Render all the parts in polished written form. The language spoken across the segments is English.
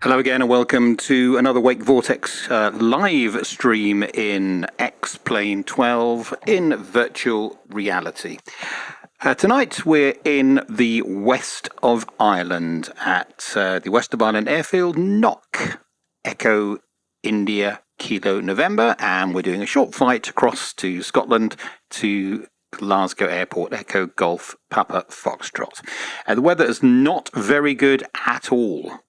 Hello again and welcome to another Wake Vortex live stream in XP12 in virtual reality. Tonight we're in the west of Ireland at the West of Ireland Airfield, Knock, Echo India Kilo November, and we're doing a short flight across to Scotland to Glasgow Airport, Echo Golf Papa Foxtrot. The weather is not very good at all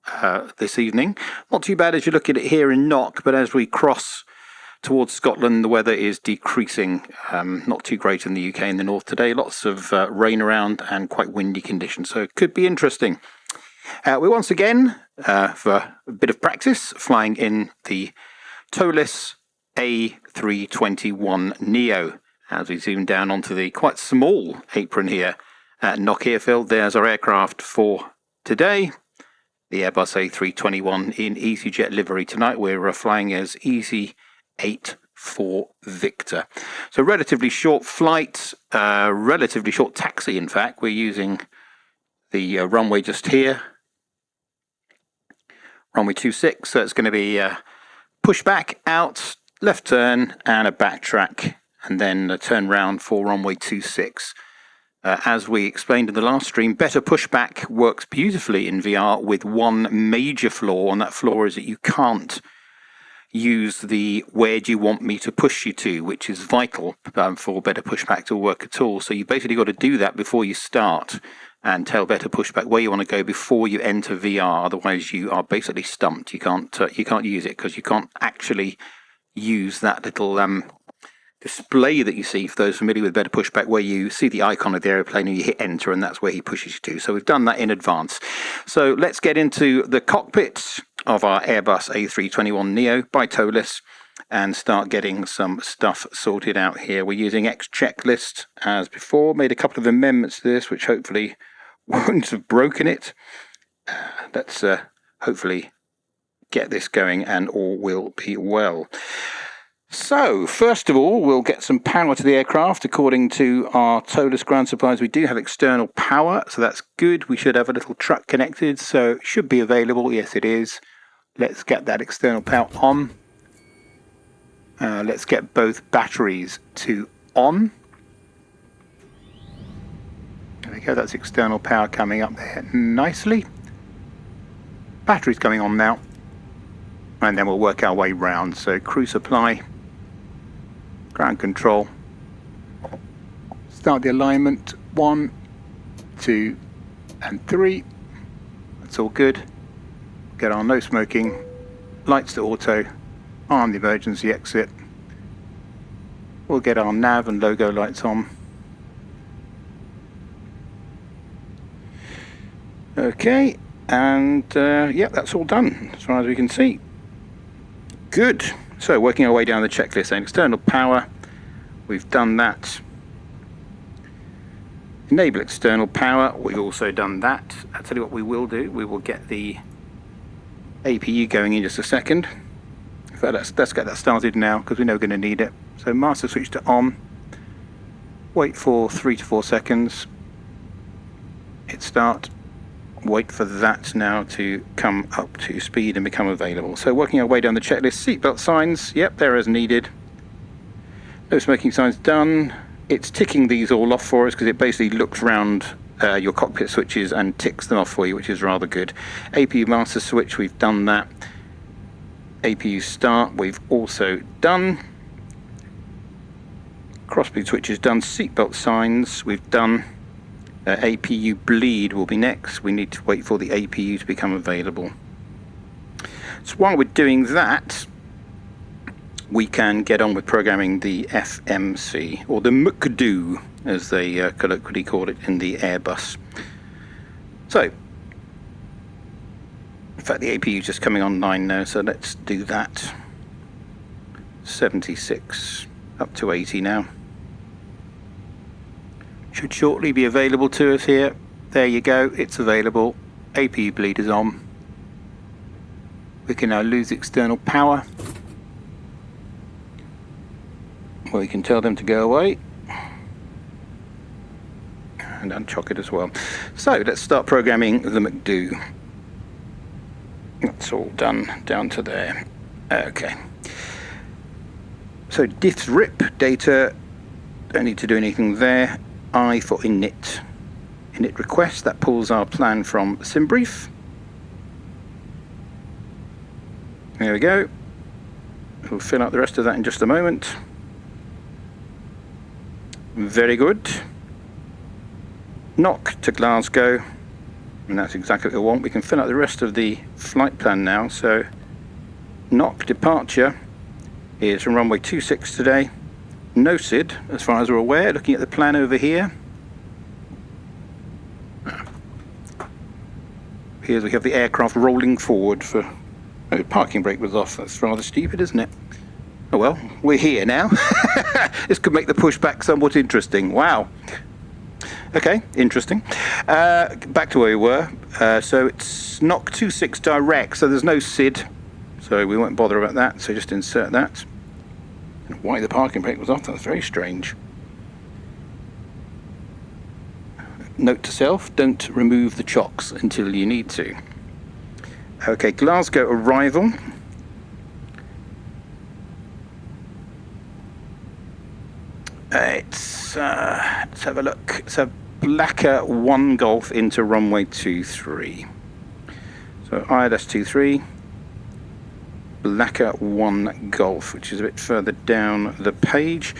this evening. Not too bad as you look at it here in Knock, but as we cross towards Scotland, the weather is decreasing. Not too great in the UK in the north today. Lots of rain around and quite windy conditions, so it could be interesting. We're once again, for a bit of practice, flying in the Toliss A321 Neo. As we zoom down onto the quite small apron here at Knock Airfield, there's our aircraft for today. The Airbus A321 in EasyJet livery tonight. We're flying as Easy-8 for Victor. So relatively short flight, relatively short taxi in fact. We're using the runway just here. Runway 26, so it's going to be push back, out, left turn and a backtrack. And then a turn round for runway 26. As we explained in the last stream, better pushback works beautifully in VR with one major flaw, and that flaw is that you can't use the where do you want me to push you to, which is vital for better pushback to work at all. So you basically got to do that before you start and tell better pushback where you want to go before you enter VR. Otherwise you are basically stumped. You can't use it because you can't actually use that little display that you see, for those familiar with better pushback, where you see the icon of the aeroplane and you hit enter and that's where he pushes you to. So we've done that in advance. So let's get into the cockpit of our Airbus A321 Neo by Toliss and start getting some stuff sorted out here. We're using X checklist as before, made a couple of amendments to this which hopefully won't have broken it. Let's hopefully get this going and all will be well. So, first of all, we'll get some power to the aircraft. According to our Toliss ground supplies, we do have external power, so that's good. We should have a little truck connected, so it should be available. Yes, it is. Let's get that external power on. Let's get both batteries to on. There we go, that's external power coming up there nicely. Battery's coming on now. And then we'll work our way round. So, crew supply. Ground control, start the alignment, 1, 2 and 3, that's all good. Get our no smoking, lights to auto, arm the emergency exit. We'll get our nav and logo lights on. Okay, and yeah, that's all done as far as we can see. Good. So working our way down the checklist then, external power, we've done that. Enable external power, we've also done that. I'll tell you what we will do, we will get the APU going in just a second. In fact, let's get that started now because we know we're going to need it. So master switch to on, wait for 3 to 4 seconds, hit start. Wait for that now to come up to speed and become available. So working our way down the checklist, seatbelt signs, yep, they're as needed. No smoking signs done. It's ticking these all off for us because it basically looks around your cockpit switches and ticks them off for you, which is rather good. APU master switch, we've done that. APU start, we've also done. Crossbreed switch is done. Seatbelt signs, we've done. APU bleed will be next. We need to wait for the APU to become available. So while we're doing that, we can get on with programming the FMC, or the MCDO, as they colloquially call it in the Airbus. So, in fact, the APU is just coming online now, so let's do that. 76 up to 80 now. Should shortly be available to us here. There you go, it's available. APU bleed is on. We can now lose external power. We can tell them to go away. And unchock it as well. So let's start programming the MCDO. That's all done down to there. Okay. So diffs rip data, don't need to do anything there. I for init. Init request, that pulls our plan from SimBrief. There we go. We'll fill out the rest of that in just a moment. Very good. Knock to Glasgow, and that's exactly what we want. We can fill out the rest of the flight plan now. So knock departure is from runway 26 today. No SID as far as we're aware. Looking at the plan over here. Here we have the aircraft rolling forward for... Oh, parking brake was off. That's rather stupid, isn't it? Oh well, we're here now. This could make the pushback somewhat interesting. Wow. Okay, interesting. Back to where we were. So it's knock 26 direct, so there's no SID. So we won't bother about that, so just insert that. Why the parking brake was off, that's very strange. Note to self, don't remove the chocks until you need to. Okay, Glasgow arrival. Let's have a look. It's a Blacker 1 Golf into runway 23. So ILS 23, Blacker 1 Golf, which is a bit further down the page.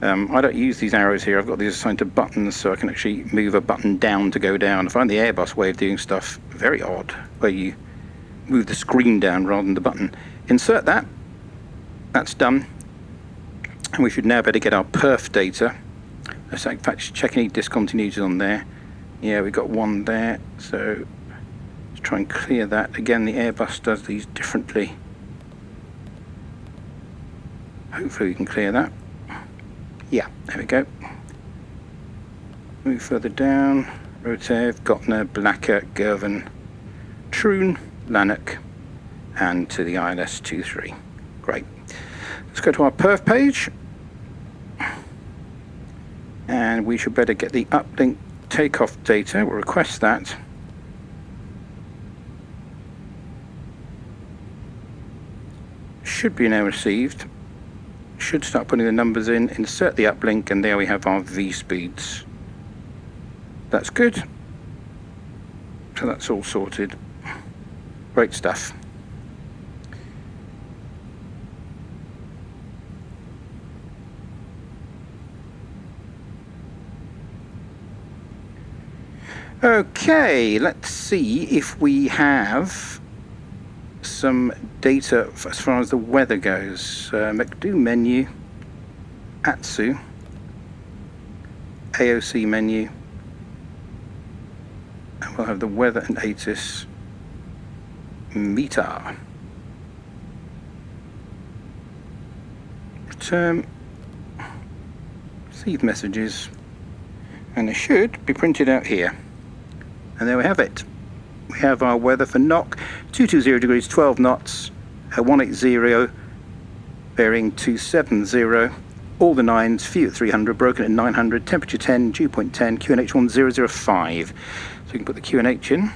I don't use these arrows here. I've got these assigned to buttons, so I can actually move a button down to go down. I find the Airbus way of doing stuff very odd, where you move the screen down rather than the button. Insert that. That's done. And we should now better get our perf data. Let's in fact check any discontinuities on there. Yeah, we've got one there. So let's try and clear that. Again, the Airbus does these differently. Hopefully we can clear that. Yeah, there we go. Move further down. Rotev, Gotner, Blacker, Gervin, Troon, Lanark, and to the ILS 23. Great. Let's go to our perf page. And we should better get the uplink takeoff data. We'll request that. Should be now received. Should start putting the numbers in, insert the uplink, and there we have our V speeds. That's good. So that's all sorted. Great stuff. Okay, let's see if we have some data as far as the weather goes. McDo menu, ATSU, AOC menu, and we'll have the weather and ATIS meter. Return, receive messages, and they should be printed out here. And there we have it. We have our weather for knock, 220 degrees, 12 knots, 180, bearing 270, all the 9s, few at 300, broken at 900, temperature 10, dew point 10, QNH 1005. So we can put the QNH in.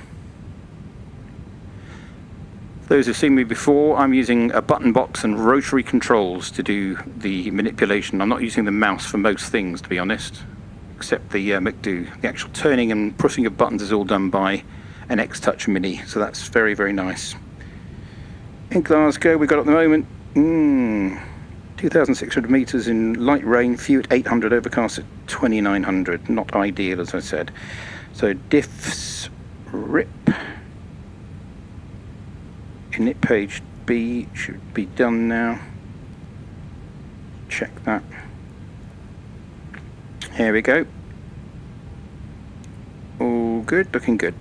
For those who've seen me before, I'm using a button box and rotary controls to do the manipulation. I'm not using the mouse for most things, to be honest, except the McDo. The actual turning and pressing of buttons is all done by an X-Touch Mini, so that's very, very nice. In Glasgow, we've got at the moment 2,600 meters in light rain, few at 800, overcast at 2,900. Not ideal, as I said. So diffs rip. Init page B should be done now. Check that. Here we go. All good, looking good.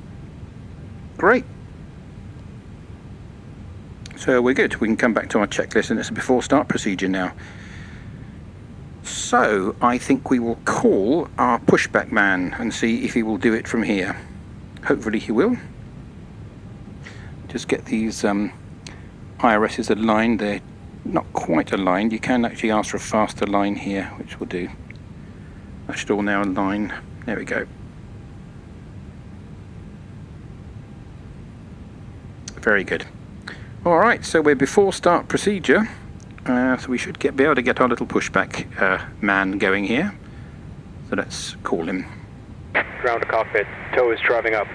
Great. So we're good. We can come back to our checklist, and it's a before start procedure now. So I think we will call our pushback man and see if he will do it from here. Hopefully he will. Just get these IRSs aligned. They're not quite aligned. You can actually ask for a faster line here, which will do. That should all now align. There we go. Very good. Alright, so we're before start procedure, so we should be able to get our little pushback man going here. So let's call him. Ground to cockpit, tow is driving up.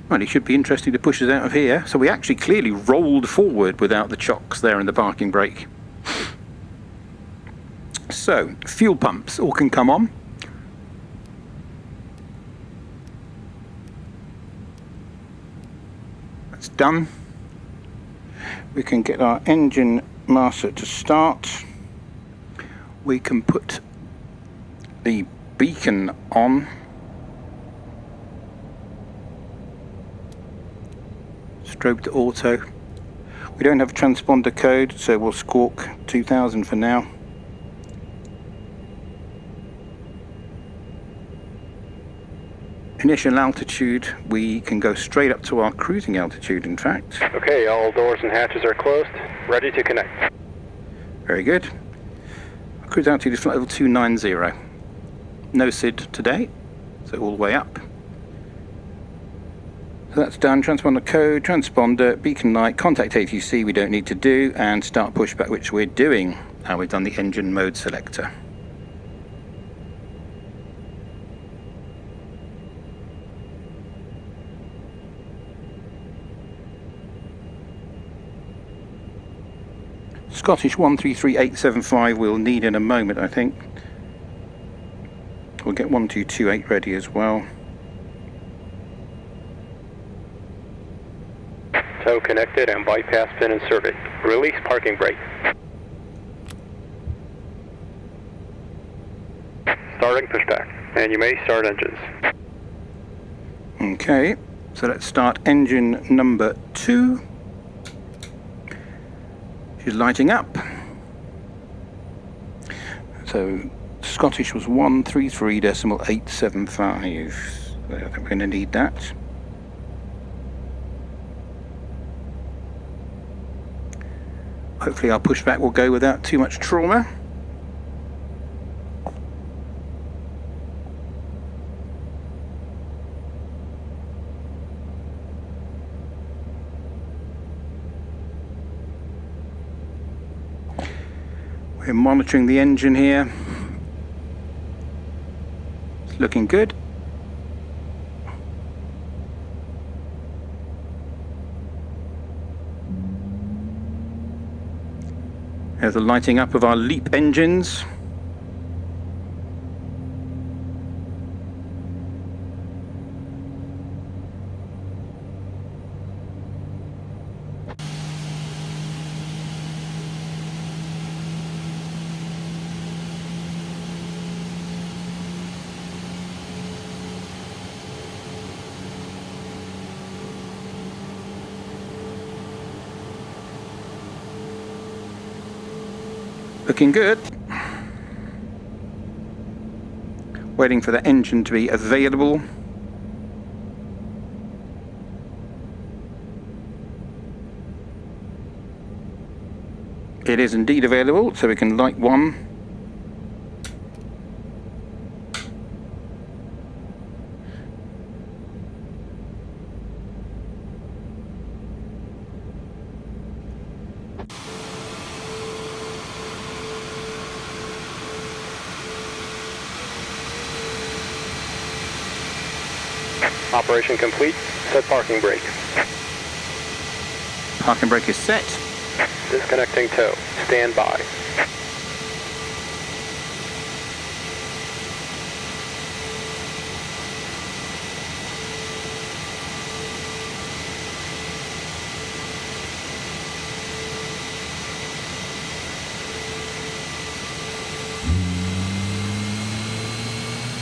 Well, he should be interested to push us out of here. So we actually clearly rolled forward without the chocks there in the parking brake. So, fuel pumps all can come on. That's done. We can get our engine master to start. We can put the beacon on. Strobe to auto. We don't have a transponder code, so we'll squawk 2000 for now. Initial altitude, we can go straight up to our cruising altitude, in fact. Okay, all doors and hatches are closed. Ready to connect. Very good. Cruise altitude is flight level 290. No SID today, so all the way up. So that's done. Transponder code, transponder, beacon light, contact ATC we don't need to do, and start pushback, which we're doing. And we've done the engine mode selector. Scottish 133875 we'll need in a moment, I think. We'll get 1228 ready as well. Tow connected and bypass pin inserted. Release parking brake. Starting pushback, and you may start engines. Okay, so let's start engine number 2. She's lighting up. So Scottish was 133.875. So I think we're going to need that. Hopefully our pushback will go without too much trauma. We're monitoring the engine here. It's looking good. There's the lighting up of our LEAP engines. Looking good. Waiting for the engine to be available. It is indeed available, so we can light one. Operation complete. Set parking brake. Parking brake is set. Disconnecting tow. Stand by.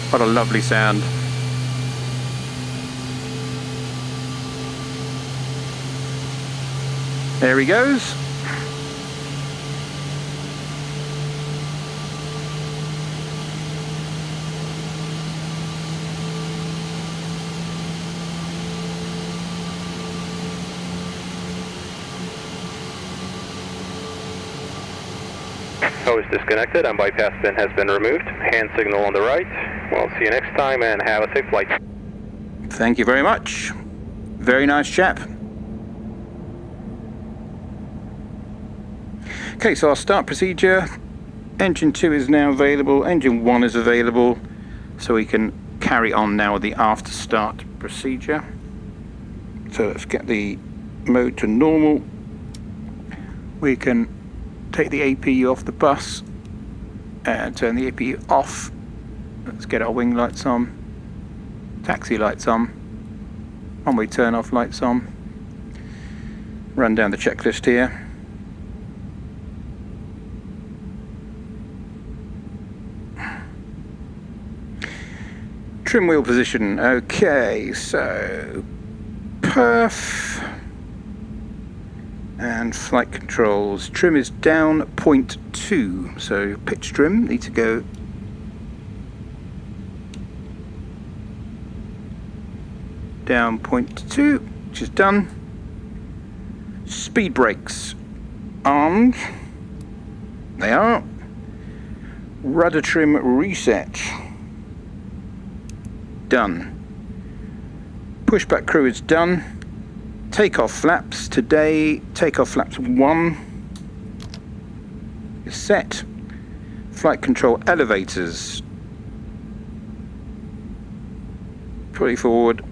What a lovely sound. There he goes. Tow is disconnected and bypass pin has been removed. Hand signal on the right. We'll see you next time and have a safe flight. Thank you very much. Very nice chap. Okay, so our start procedure. Engine 2 is now available, engine 1 is available, so we can carry on now with the after start procedure. So let's get the mode to normal. We can take the APU off the bus and turn the APU off. Let's get our wing lights on, taxi lights on, runway turn off lights on. Run down the checklist here. Trim wheel position. Okay, so perf and flight controls. Trim is down 0.2, so pitch trim need to go down 0.2, which is done. Speed brakes armed. They are. Rudder trim reset. Done. Pushback crew is done. Takeoff flaps today. Takeoff flaps 1 is set. Flight control elevators. Fully forward,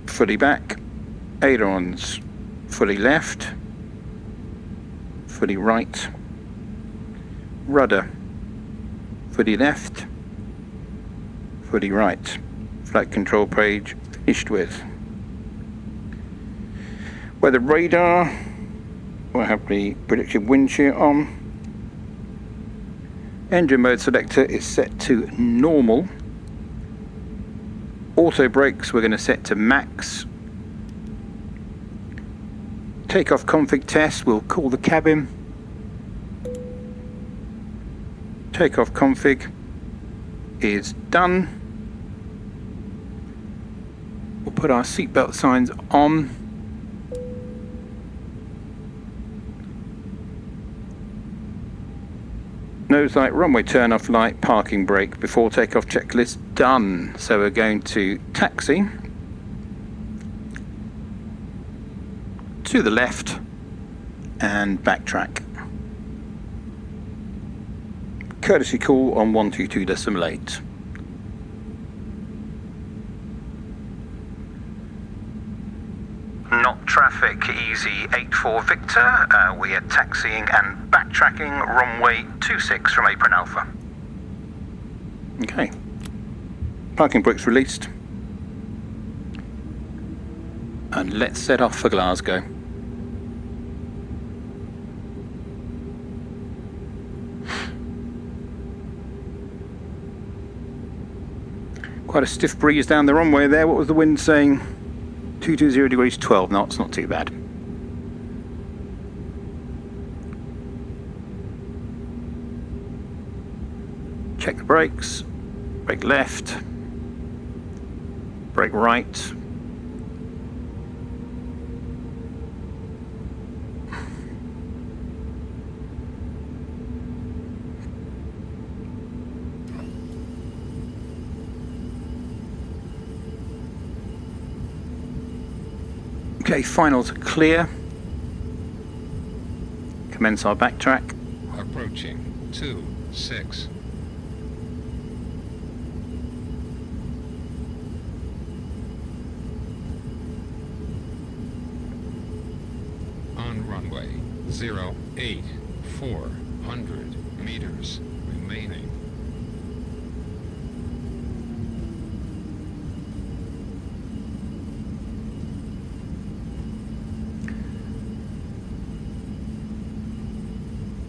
fully back. Ailerons fully left, fully right. Rudder fully left, fully right. Flight control page finished with. Weather radar, we'll have the predicted wind shear on. Engine mode selector is set to normal. Auto brakes we're going to set to max. Takeoff config test, we'll call the cabin. Takeoff config is done. We'll put our seatbelt signs on. Nose light, runway turn off light, parking brake, before takeoff checklist done. So we're going to taxi to the left and backtrack. Courtesy call on 122.8. Not traffic, easy 84 Victor. We are taxiing and backtracking runway 26 from Apron Alpha. Okay. Parking brakes released. And let's set off for Glasgow. Quite a stiff breeze down the runway there. What was the wind saying? 220 degrees 12 knots, not too bad. Check the brakes. Brake left. Brake right. Okay, finals are clear. Commence our backtrack. Approaching 26. On runway 08, 400 meters remaining.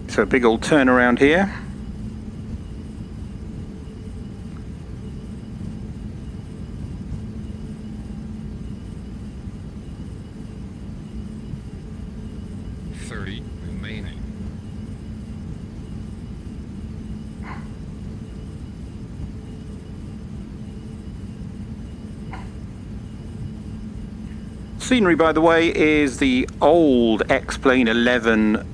So a big old turnaround here. Remaining. Scenery, by the way, is the old X-Plane 11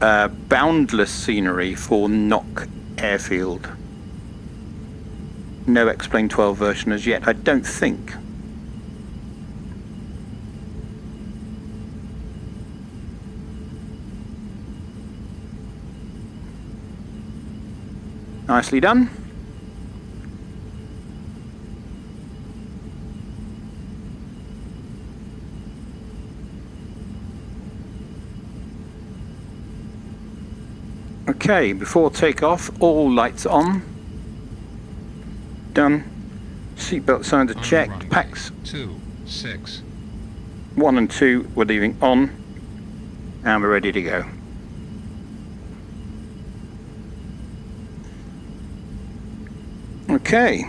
boundless scenery for Knock Airfield. No X-Plane 12 version as yet, I don't think. Nicely done. Okay, before takeoff, all lights on. Done. Seatbelt signs are checked. Packs 26. 1 and 2 we're leaving on. And we're ready to go. Okay,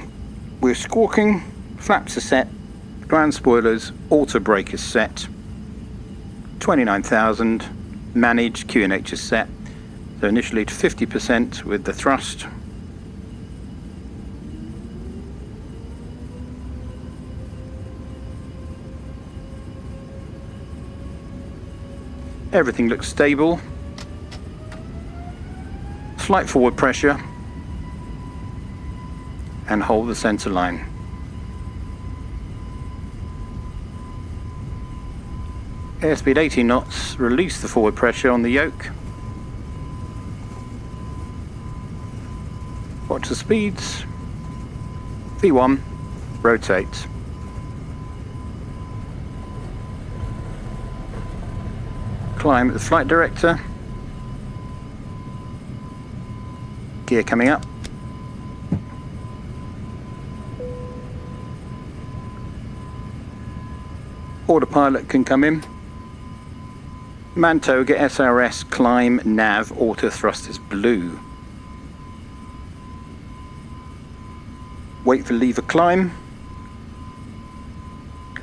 we're squawking. Flaps are set. Ground spoilers. Auto brake is set. 29,000. Managed. QNH is set. So initially to 50% with the thrust. Everything looks stable. Slight forward pressure. And hold the center line. Airspeed 80 knots. Release the forward pressure on the yoke. Watch the speeds. V1, rotate. Climb at the flight director. Gear coming up. Autopilot can come in. Mantoga, SRS, climb, nav, auto thrust is blue. Wait for lever climb.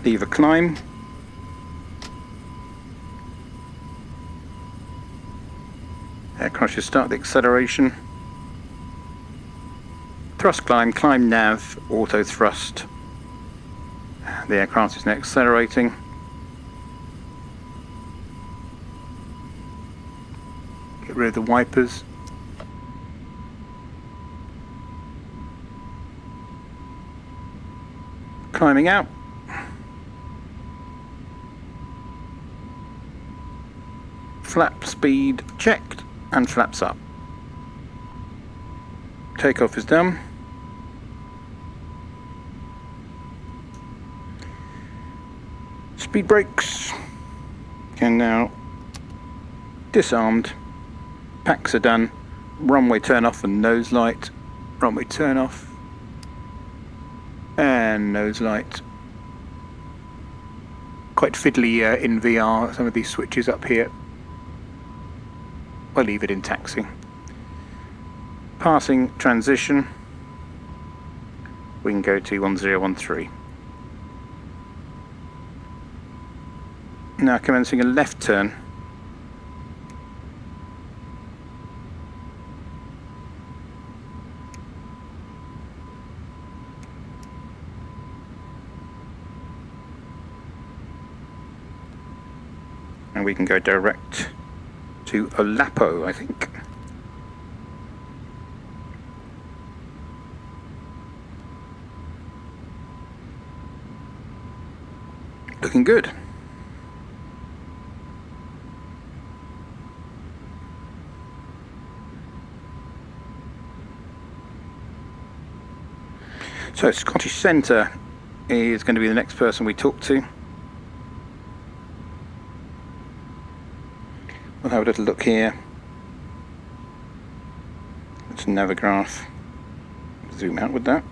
Lever climb. Aircraft should start the acceleration. Thrust climb, climb nav, auto thrust. The aircraft is now accelerating. Get rid of the wipers. Climbing out. Flap speed checked and flaps up. Takeoff is done. Speed brakes can now disarmed. Packs are done. Runway turn off and nose light. Runway turn off. And nose light. Quite fiddly in VR, some of these switches up here. I'll leave it in taxi. Passing transition. We can go to 1013. Now commencing a left turn. And we can go direct to Olapo, I think. Looking good. So Scottish Centre is going to be the next person we talk to. We'll have a little look here. It's a Navigraph. Zoom out with that.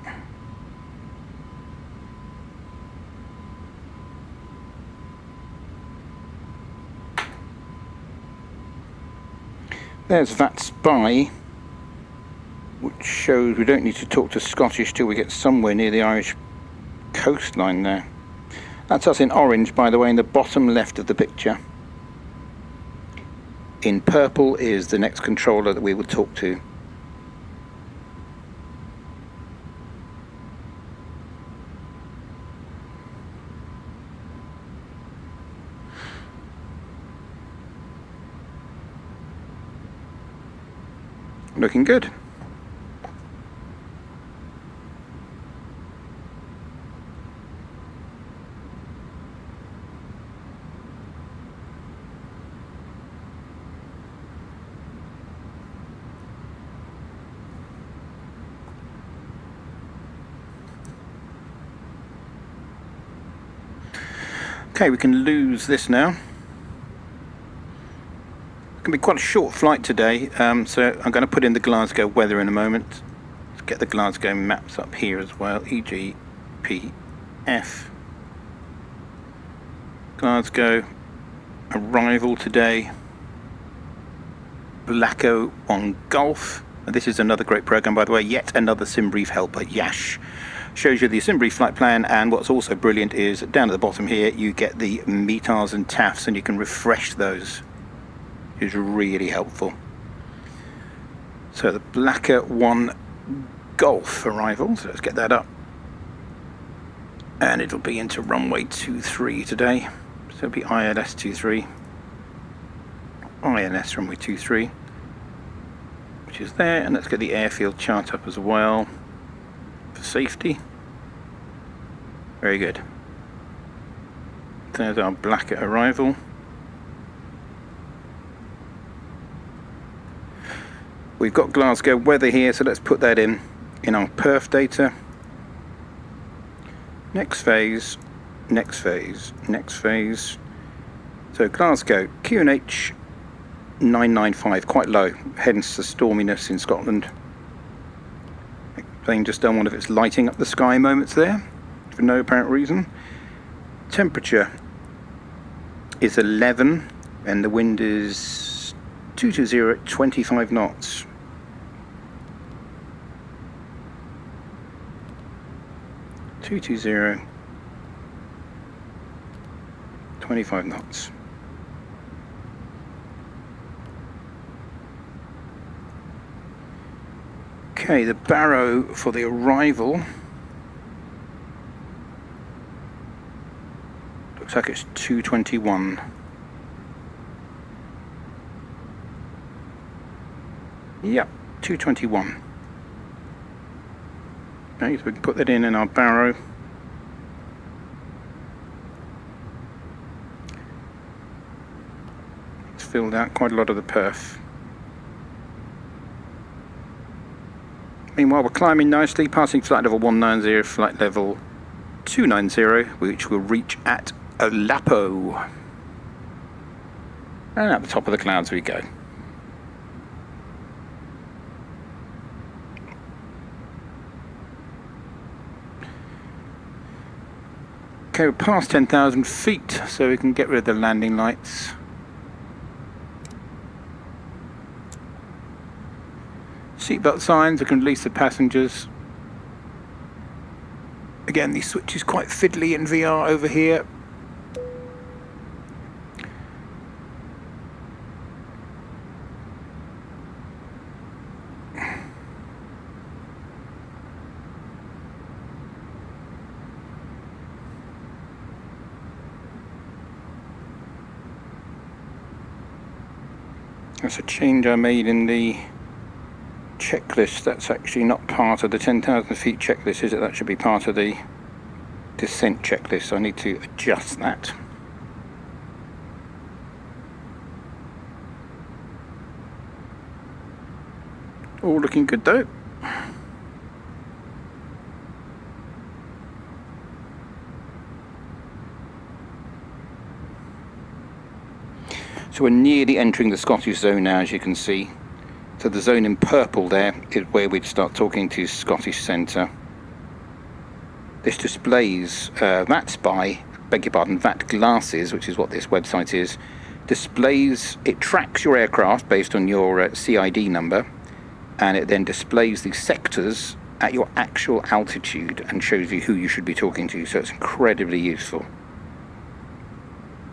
There's VATSIM, which shows we don't need to talk to Scottish till we get somewhere near the Irish coastline there. That's us in orange, by the way, in the bottom left of the picture. In purple is the next controller that we will talk to. Looking good. Okay, we can lose this now. It's going to be quite a short flight today, so I'm going to put in the Glasgow weather in a moment. Let's get the Glasgow maps up here as well. EGPF. Glasgow arrival today. Blacko 1 Golf. And this is another great program, by the way, yet another SimBrief helper, Yash. Shows you the SimBrief flight plan, and what's also brilliant is down at the bottom here you get the METARs and TAFs, and you can refresh those, which is really helpful. So the Blacko 1 Golf arrival, so let's get that up. And it'll be into runway 23 today, so it'll be ILS 23. INS runway 23, which is there, and let's get the airfield chart up as well for safety. Very good. There's our Blacko arrival. We've got Glasgow weather here, so let's put that in our perf data. Next phase, next phase, next phase. So Glasgow, QNH 995, quite low, hence the storminess in Scotland. Plane just done one of its lighting up the sky moments there, for no apparent reason. Temperature is 11, and the wind is 220 at 25 knots. (220) 25 knots. Okay, the Barrow for the arrival looks like it's 221. Yep, 221. Okay, so we can put that in our Barrow. It's filled out quite a lot of the perf. Meanwhile, we're climbing nicely, passing flight level 190, flight level 290, which we'll reach at Olapo. And at the top of the clouds we go. Okay, we're past 10,000 feet, so we can get rid of the landing lights. Seatbelt signs, we can release the passengers. Again, the switch is quite fiddly in VR over here. That's a change I made in the checklist. That's actually not part of the 10,000 feet checklist, is it? That should be part of the descent checklist, so I need to adjust that. All looking good though. So we're nearly entering the Scottish zone now, as you can see. So the zone in purple there is where we'd start talking to Scottish Centre. This displays VAT glasses, which is what this website is. Displays, it tracks your aircraft based on your CID number, and it then displays the sectors at your actual altitude and shows you who you should be talking to, so it's incredibly useful.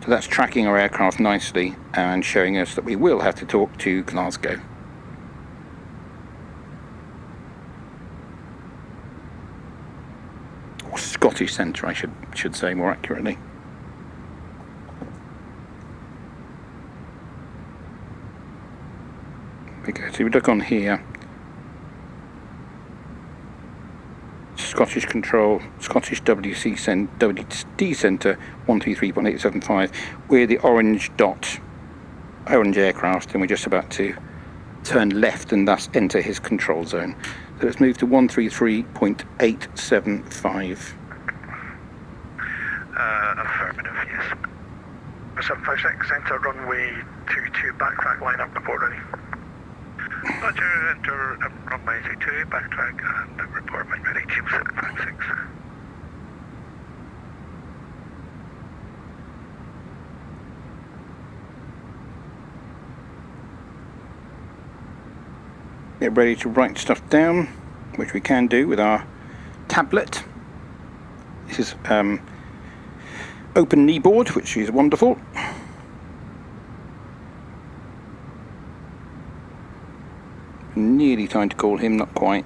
So that's tracking our aircraft nicely and showing us that we will have to talk to Glasgow. Or Scottish Centre, I should say more accurately. Okay, so we look on here. Scottish Control, Scottish WD Centre 123.875. We're the orange aircraft, and we're just about to turn left and thus enter his control zone. So let's move to 133.875. Affirmative, yes. 756, enter runway 22, backtrack, line up, report ready. Roger, enter runway 22, backtrack, and report when ready, team 756. Get ready to write stuff down, which we can do with our tablet. This is open kneeboard, which is wonderful. Nearly time to call him, not quite.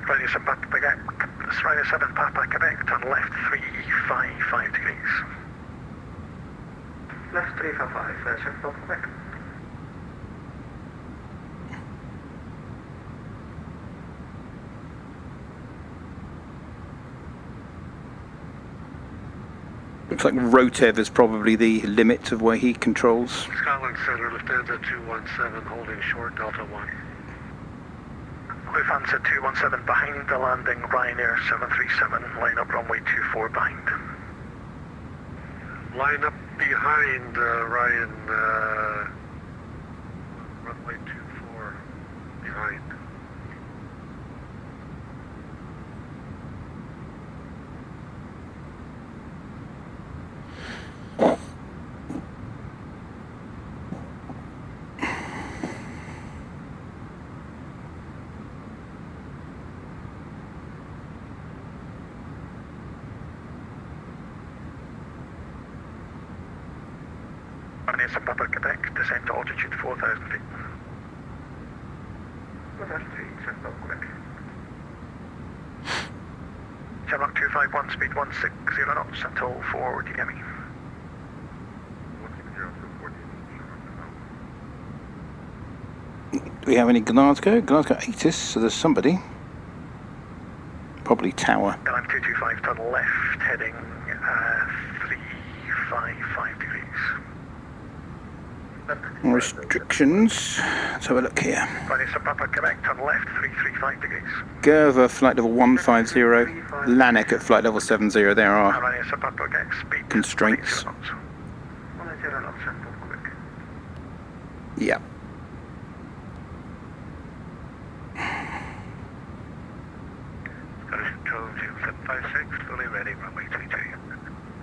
Radio 7 Papa Quebec, this is Radio 7 Papa Quebec, turn left 355 degrees. Left 355, shift off Quebec. Looks like rotev is probably the limit of where he controls. Scotland Center, Lufthansa 217, holding short, Delta 1. Lufthansa 217 behind the landing, Ryanair 737, line up runway 24 behind. Line up behind Ryan, runway 24 behind. Some Papa Quebec, descend to altitude 4,000 feet. Quebec. Shamrock 251, speed 160 knots until 4, do you get me? 160 Do we have any Glasgow? Glasgow ATIS, so there's somebody. Probably Tower. I'm 225, turn left, heading 355 degrees. Restrictions. Let's have a look here. Runway Some Papa Quebec, turn left 335 degrees. Gerva, flight level 150. Lanek at flight level 70. There are Runway Some Papa Quebec, speed constraints. 10 knots until Quebec. Yeah. Scottish Control 756, fully ready, runway 22.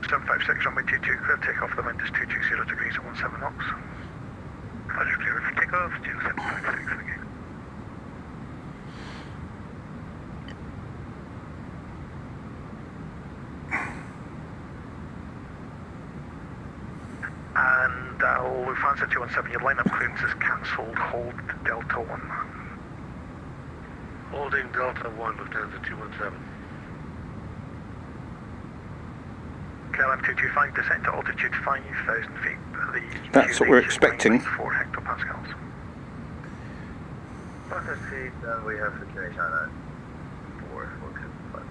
756, runway 22, clear takeoff, the wind is 220 degrees at 17 knots. Roger, clear for takeoff, 2756 again. And Lufthansa 217, your line-up clearance is cancelled, hold Delta 1. Holding Delta 1, Lufthansa 217. KLM 225, descent to altitude 5,000 feet. That's what we're expecting. 4 hectopascals. Bucket seat, we have situation on 425.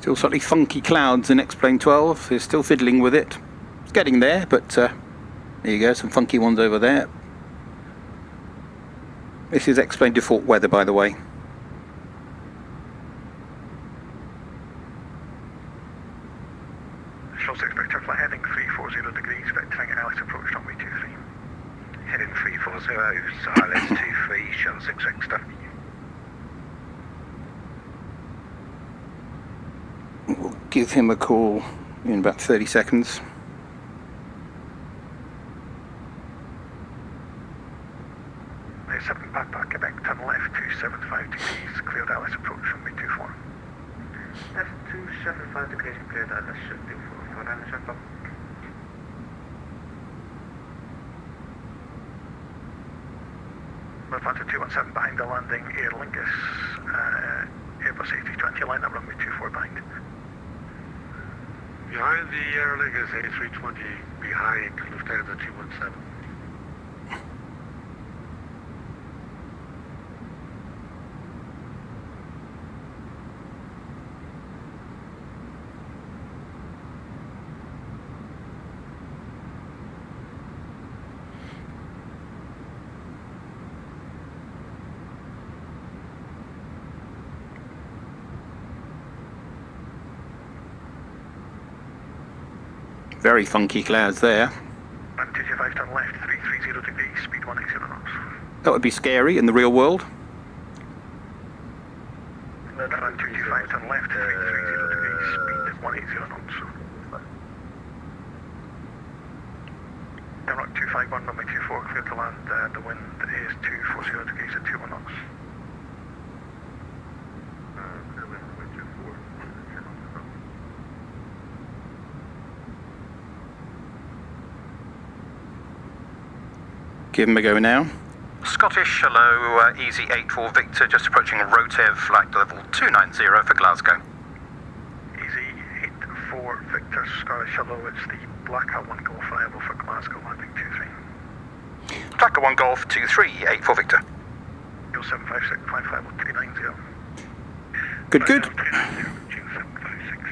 Still slightly funky clouds in X-Plane 12. They're still fiddling with it. It's getting there, but there you go, some funky ones over there. This is X-Plane default weather, by the way. Shell 6 Victor, fly heading 340 degrees, vectoring Alice approach runway 23. Heading 340, Alice 23, Shell 6 Victor. We'll give him a call in about 30 seconds. There's 7 Papa Quebec, turn left 275 degrees, cleared Alice approach runway 24. Left 275 degrees, cleared Alice should do for Alice up. Lufthansa 217 behind the landing, Aer Lingus, Airbus A320 line up runway 24 behind. Behind the Aer Lingus A320, behind Lufthansa 217. Very funky clouds there. 225 turn left, 330 degrees, speed 180 knots. That would be scary in the real world. 225 turn left, 330 degrees, speed 180 knots. Denmark 251, runway 24, clear to land, the wind is 240 degrees at 21 knots. Give them a go now. Scottish, hello, easy 84 Victor, just approaching Rotev, flight level 290 for Glasgow. Easy 84 Victor, Scottish, hello, it's the Blacker 1 Golf reliable for Glasgow, landing 23. Blacker 1 Golf 23, 84 Victor. 0756, flight level 390. Good, good. 756.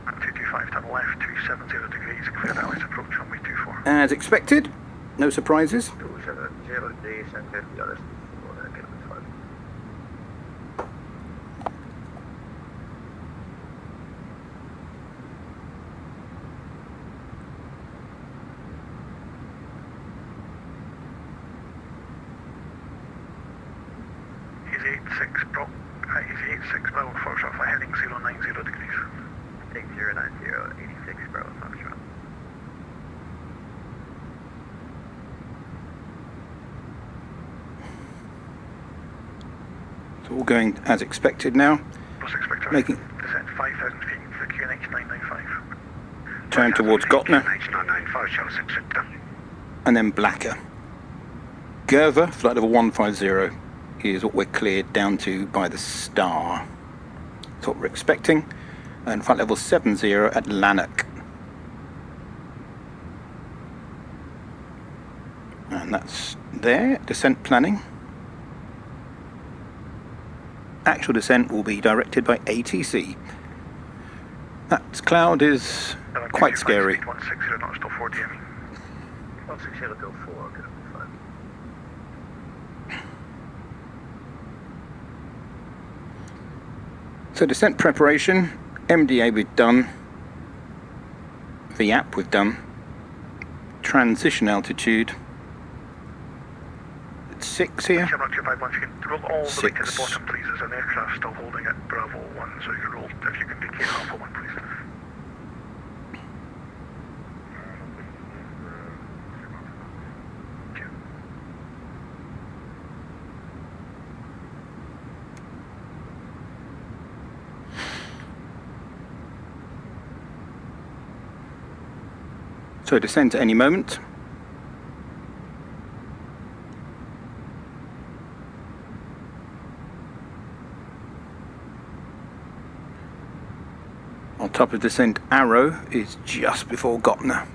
225 turn left, 270 degrees, clear Allies approach runway 24. As expected, no surprises. 270 degrees and 50 hours before Kelvin 5. Easy 86 Bravo, easy 86 Bravo, Foxtrot flight heading 090 degrees. Take 090, 86 Bravo Foxtrot. It's all going as expected now. Plus expected. Making Descent 5,000 feet for QNH 995. turn towards Gotna, QNH 995, shall 6 Victor. and then Blacker. Gerva, flight level 150, is what we're cleared down to by the Star. That's what we're expecting. And flight level 70 at Lanark. And that's there, descent planning. Actual descent will be directed by ATC. That cloud is quite scary. 160 knots till 4 DME. 160 till 4, Kelvin 5. So descent preparation, MDA we've done, VAP we've done, transition altitude, it's 6 here, Shamrock 251, if you can roll all the way to the 6. bottom, please. There's an aircraft still holding at Bravo 1, so you can roll, if you can decay Alpha 1, please. so descent at any moment. On top of descent, Arrow is just before Gotna.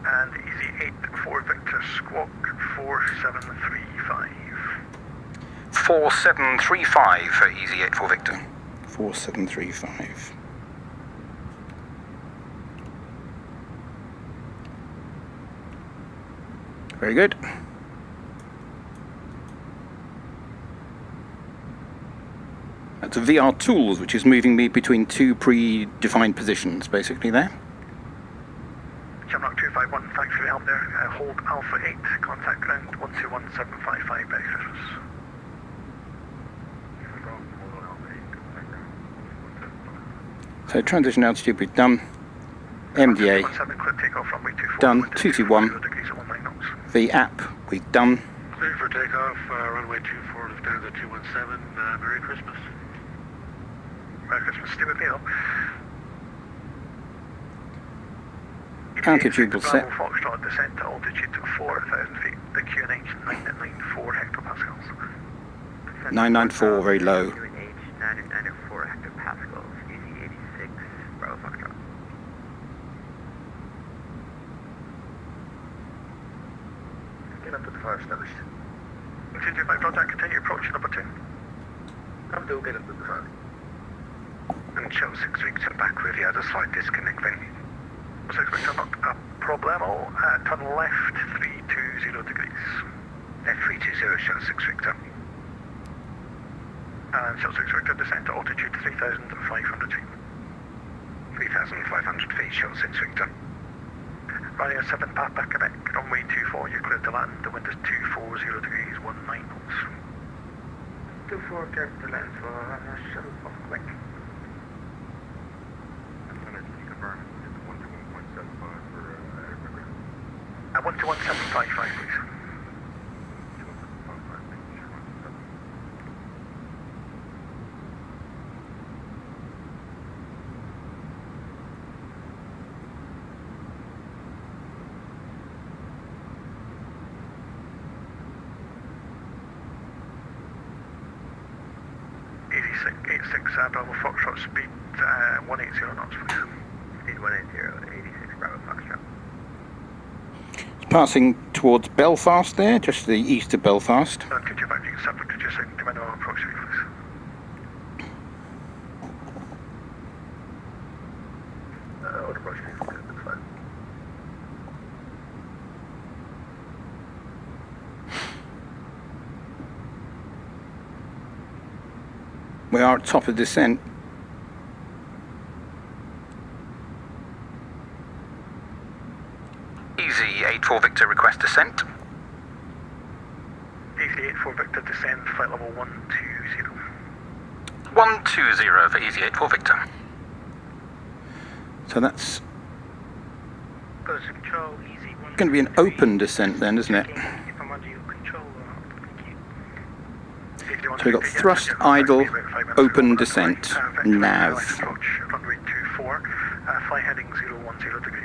And easy 84 Victor, squawk 4735. 4735 for easy 84 Victor. 4735. Very good. That's VR Tools, which is moving me between two predefined positions, basically there. Shamrock 251, thanks for your help there. Hold Alpha 8, contact ground 121755, Merry Christmas. So transition altitude we've done. MDA 17 clear takeoff runway 24. done. 221. Degrees at 19 knots. VAP we've done. Clear for takeoff, runway 24, Lufthansa 217, Merry Christmas. Merry Christmas, stay with me though. Altitude will set. Bravo Foxtrot descent to altitude to 4,000 feet. The QNH 994 hectopascals. 994, very low. QNH 994 hectopascals. Easy 86. Bravo Foxtrot. Get up to the fire established. 225 Roger, continue approach number 2. I'm still getting up to the front. And show 6 Victor back with you as a slight disconnect then. 6 Victor not a problemo. Turn left 320 degrees. Left 320, show 6 Victor. And show 6 Victor descent to altitude 3,500 feet. 3,500 feet, show 6 Victor. Running a 7 path back Quebec, runway 24, you're cleared to land. The wind is 240 degrees, 19 knots. 24, cleared to land for shuttle off Quebec. Confirm. It's 121.75 for aircraft. 121.755, please. Bravo Foxtrot, speed 180 knots, please. Speed 180, 86 Bravo Foxtrot. Passing towards Belfast there, just to the east of Belfast. Could you back, you can subject to just a minimum approach speed, please. What approach speed? That's fine. We are at top of descent. Easy 84 Victor, request descent. Easy 84 Victor, descend, flight level 120. 120 for Easy 84 Victor. So that's Goes to control, easy 1. going to be an open descent then, isn't it? If I'm under your control, thank you. So we've got thrust, idle, open descent, nav. Approach, runway 24, fly heading 010 degrees.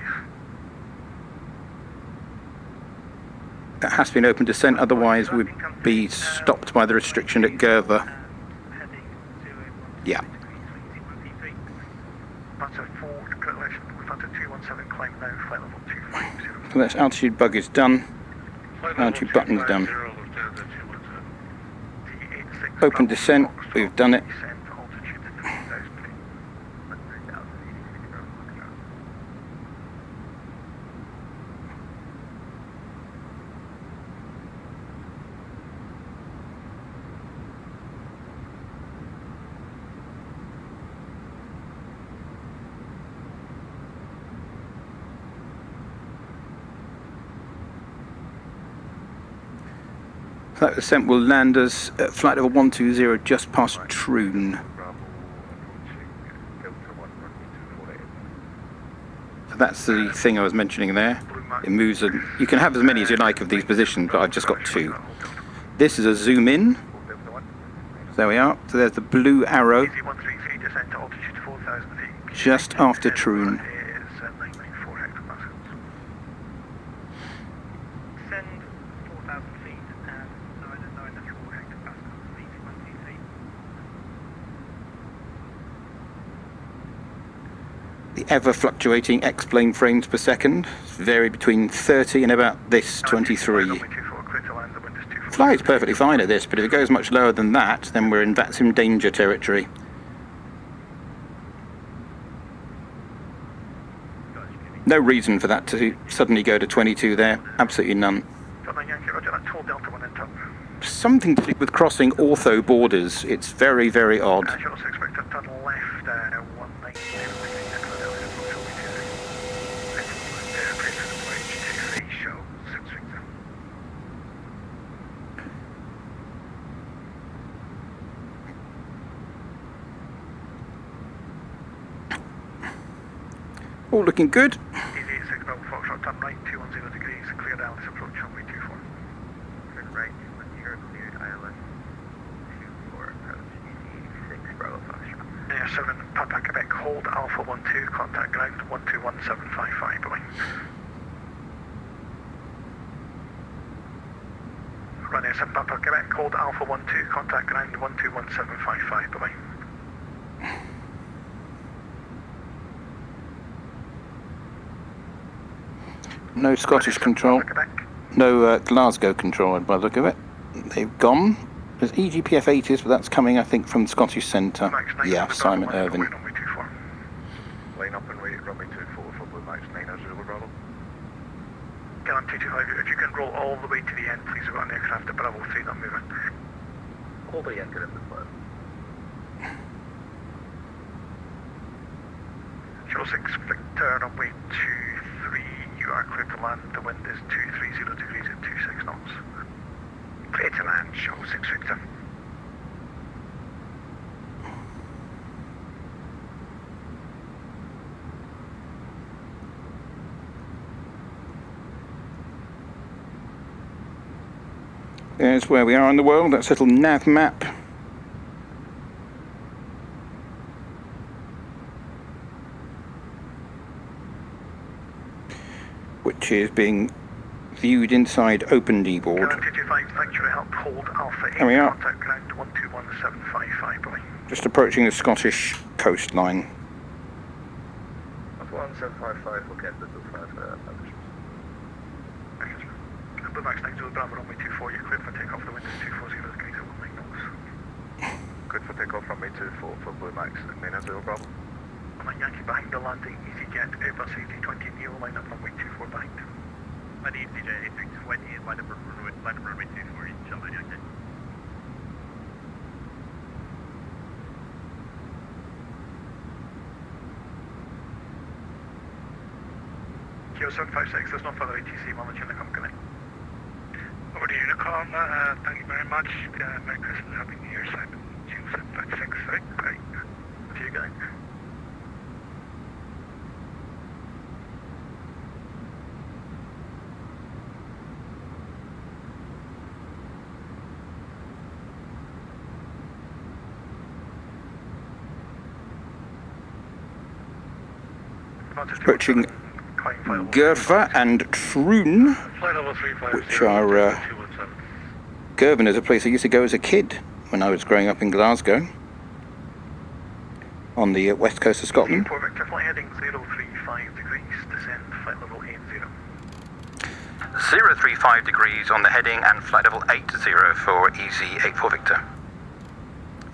That has to be an open descent, otherwise we'd be stopped by the restriction at Gerver. Yeah. That's a forward correlation. We've had a 217 climb now, flight level 250. So that's altitude bug is done. Altitude button's done. Open descent, we've done it. Descent to altitude 3,000 feet. 3,086 Bravo Foxtrot. That descent will land us at flight level 120 just past Troon. Bravo approaching Delta 1 runway 248. So that's the thing I was mentioning there. It moves, and you can have as many as you like of these positions, but I've just got 2. This is a zoom in. Delta 1. There we are. So there's the blue arrow Easy 133, descent to altitude 4,000 feet. just after Troon. Is 994 hectopascals. Send 4,000 feet and 994 hectopascals, easy 133. The ever fluctuating X-plane frames per second vary between 30 and about this 23. Flies perfectly fine at this, but if it goes much lower than that, then we're in VATSIM danger territory. No reason for that to suddenly go to 22 there, absolutely none. Something to do with crossing ortho borders, it's very, very odd. All looking good. Easy 86 Bravo Foxtrot, turn right 210 degrees, clear down this approach runway 24. Turn right 210, cleared ILS 24, approach Easy 86 Bravo Foxtrot. Air 7, Papa Quebec, hold Alpha 12, contact ground 121755, bye-bye. Runway 7 Papa Quebec, hold Alpha 12, contact ground 121755, bye-bye. No Scottish control. No Glasgow control by the look of it. They've gone. There's EGPF 80s, but that's coming, I think, from Scottish Centre. Yeah, Simon Irvin. Line up and wait, runway 24 for Blue Max 90 Bravo. Gallon 225, if you can roll all the way to the end, please. We've got an aircraft at Bravo 3 not moving. Hold the anchor in the plan. 06 Victor, runway 23, you are clear to land. The wind is 230 degrees at 26 knots. Clear to land, 06 Victor. There's where we are in the world. That's a little nav map. Which is being viewed inside OpenD board. Gallon 225, thanks for your help. Hold Alpha 8, There we are. contact ground 121755, bye. Just approaching the Scottish coastline. That's 1755, we'll get the 25 Blue Max 90 Bravo, runway 24, you're cleared for takeoff. The wind is 240 degrees at 19 knots. Good for takeoff runway 24 for Blue Max 90 Bravo. I'm a Yankee behind the landing, EasyJet, Airbus A320 Neo, line up runway 24 behind. An EasyJet A320, line up runway 24, inshallah, Yankee. Kilo 756, there's no further ATC, Mama China, come connect. Over to Unicorn, thank you very much. Merry Christmas, Happy New Year, Simon. 2756, right? Bye. To you guys. Approaching Gerva and Troon, Flight level 350, which are 217. Girvan is a place I used to go as a kid when I was growing up in Glasgow, on the west coast of Scotland. Airport Victor, flight heading 035 degrees, descend flight level 80. 035 degrees on the heading and flight level 80 for Easy 84 Victor.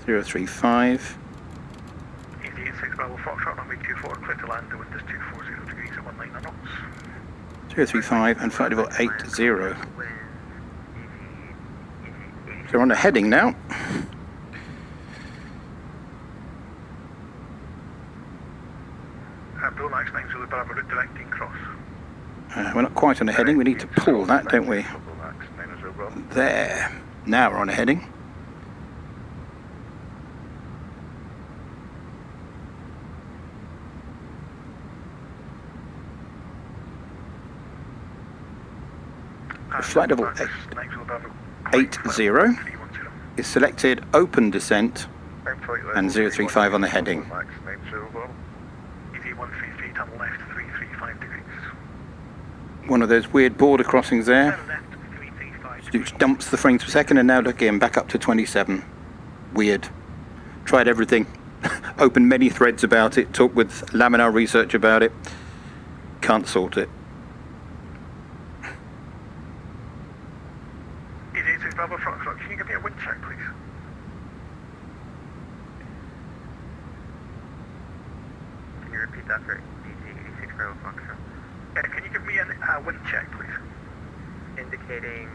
035. Easy 86 Bravo Foxtrot, runway 24, clear to land. The wind is 240 degrees at 19 knots. 035 and flight level 80. So we're on the heading now. Blue Max 90 Bravo, route directing cross. We're not quite on the heading, we need to pull that, don't we? Blue Max 90 Bravo. There. Now we're on the heading. Flight level 80 is selected, open descent, and 035 on the heading. Blue Max 90 Bravo. Easy 133, tunnel left 335 degrees. One of those weird border crossings there, Turn left 335 which dumps the frames per second, and now look again, back up to 27. Weird. Tried everything. Opened many threads about it, talked with Laminar Research about it. Can't sort it. Easy 86 Bravo Foxtrot, can you give me a wind check, please? Can you repeat that for DG 86 Bravo Foxtrot? Can you give me a wind check, please? Indicating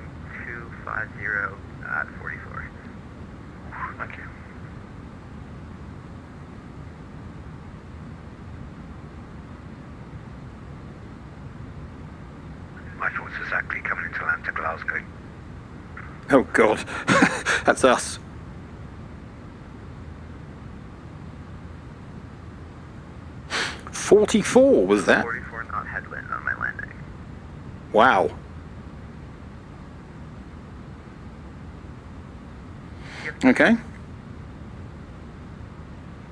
250 at 44. Thank you. My thoughts exactly coming into land to Glasgow. Oh God, that's us. .44 was that? 44 knot headwind on my landing. Wow. Yep. Okay.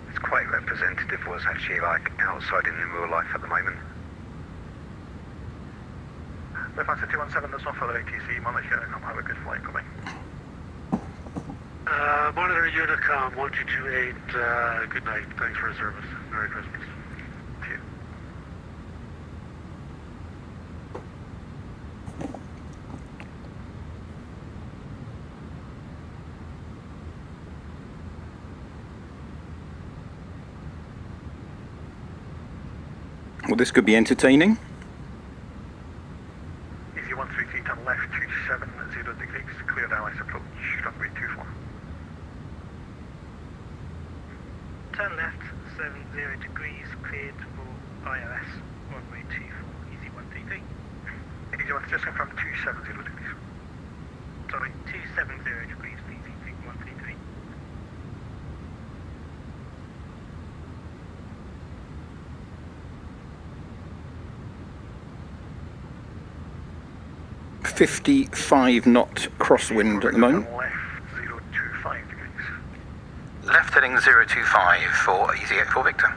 It's quite representative was actually like outside in the real life at the moment. Lufthansa 217, there's no further ATC, manage Unicom, have a good flight, bye. Monitor Unicom 1228, good night, thanks for the service, Merry Christmas. To you. Well, this could be entertaining. Easy 133, turn left 270 degrees, clear Dallas approach, runway 24. Turn left 70 degrees, cleared for ILS, runway 24, easy 133. Easy 1, just confirm 270 degrees. Sorry, 270 degrees, please, easy 133. .55 knot crosswind at the moment. Left 025 degrees. Left heading 025 for Easy 84 Victor.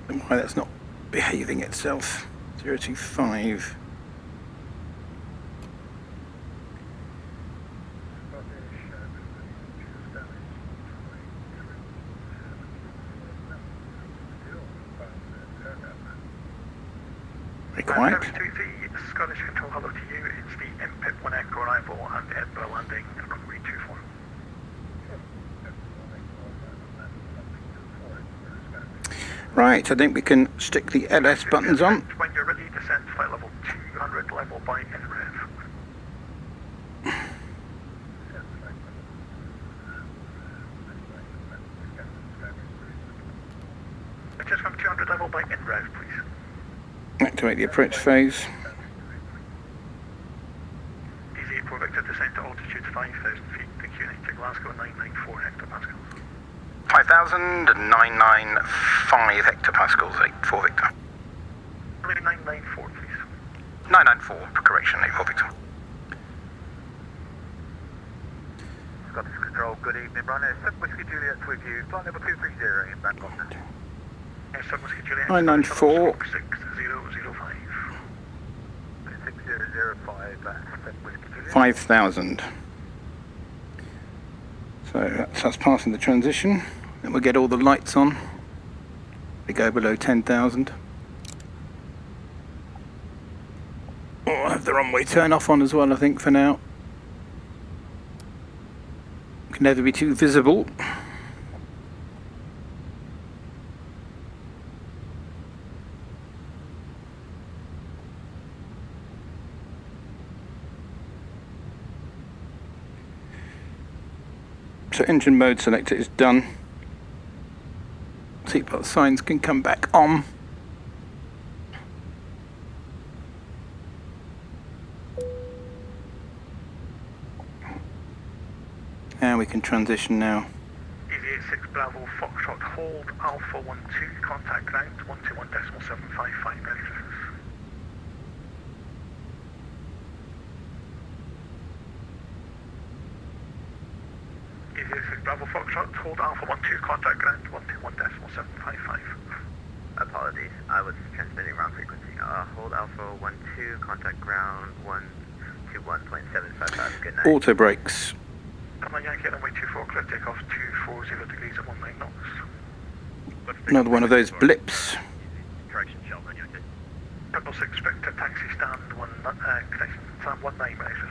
Why that's not behaving itself. 025. Very quiet. The Scottish Control, hello to you. It's the input 1 Echo arrival and Edinburgh landing at runway 24. Right, I think we can stick the LS buttons on. When you're ready, descend flight level 200, level by NREV. Just from 200 level by NREV, please. Activate the approach phase. Easy 84 Victor, descend to altitude 5,000 feet, the QNH to Glasgow 994 hectopascals. 5,995 hectopascals, 84 Victor. 994, please. 994, correction, 84 Victor. Scottish Control, good evening, runner 7 Whiskey Juliet with you, flight level 230 in Bangkok. Yes, sir, Whiskey Juliet. 994. 6005. 6005, 7 Whiskey Juliet. 5,000. So that's us passing the transition. Then we'll get all the lights on. We go below 10,000. Oh, I'll have the runway turn off on as well, I think, for now. Can never be too visible. So engine mode selector is done. Seatbelt signs can come back on. And we can transition now. Easy 86 Bravo Foxtrot, hold Alpha 12, contact ground 121.755 measures. Easy 86 Bravo Foxtrot, hold Alpha 12, contact ground 121.755. Apologies, I was transmitting wrong frequency. Hold Alpha 12, contact ground 121.755, good night. Auto brakes. Come on, Yankee, runway 24, clear takeoff 240 degrees at 19 knots. Another one of those blips. Correction, Shelburne, Yankee. 666 Victor, taxi stand 19 measures.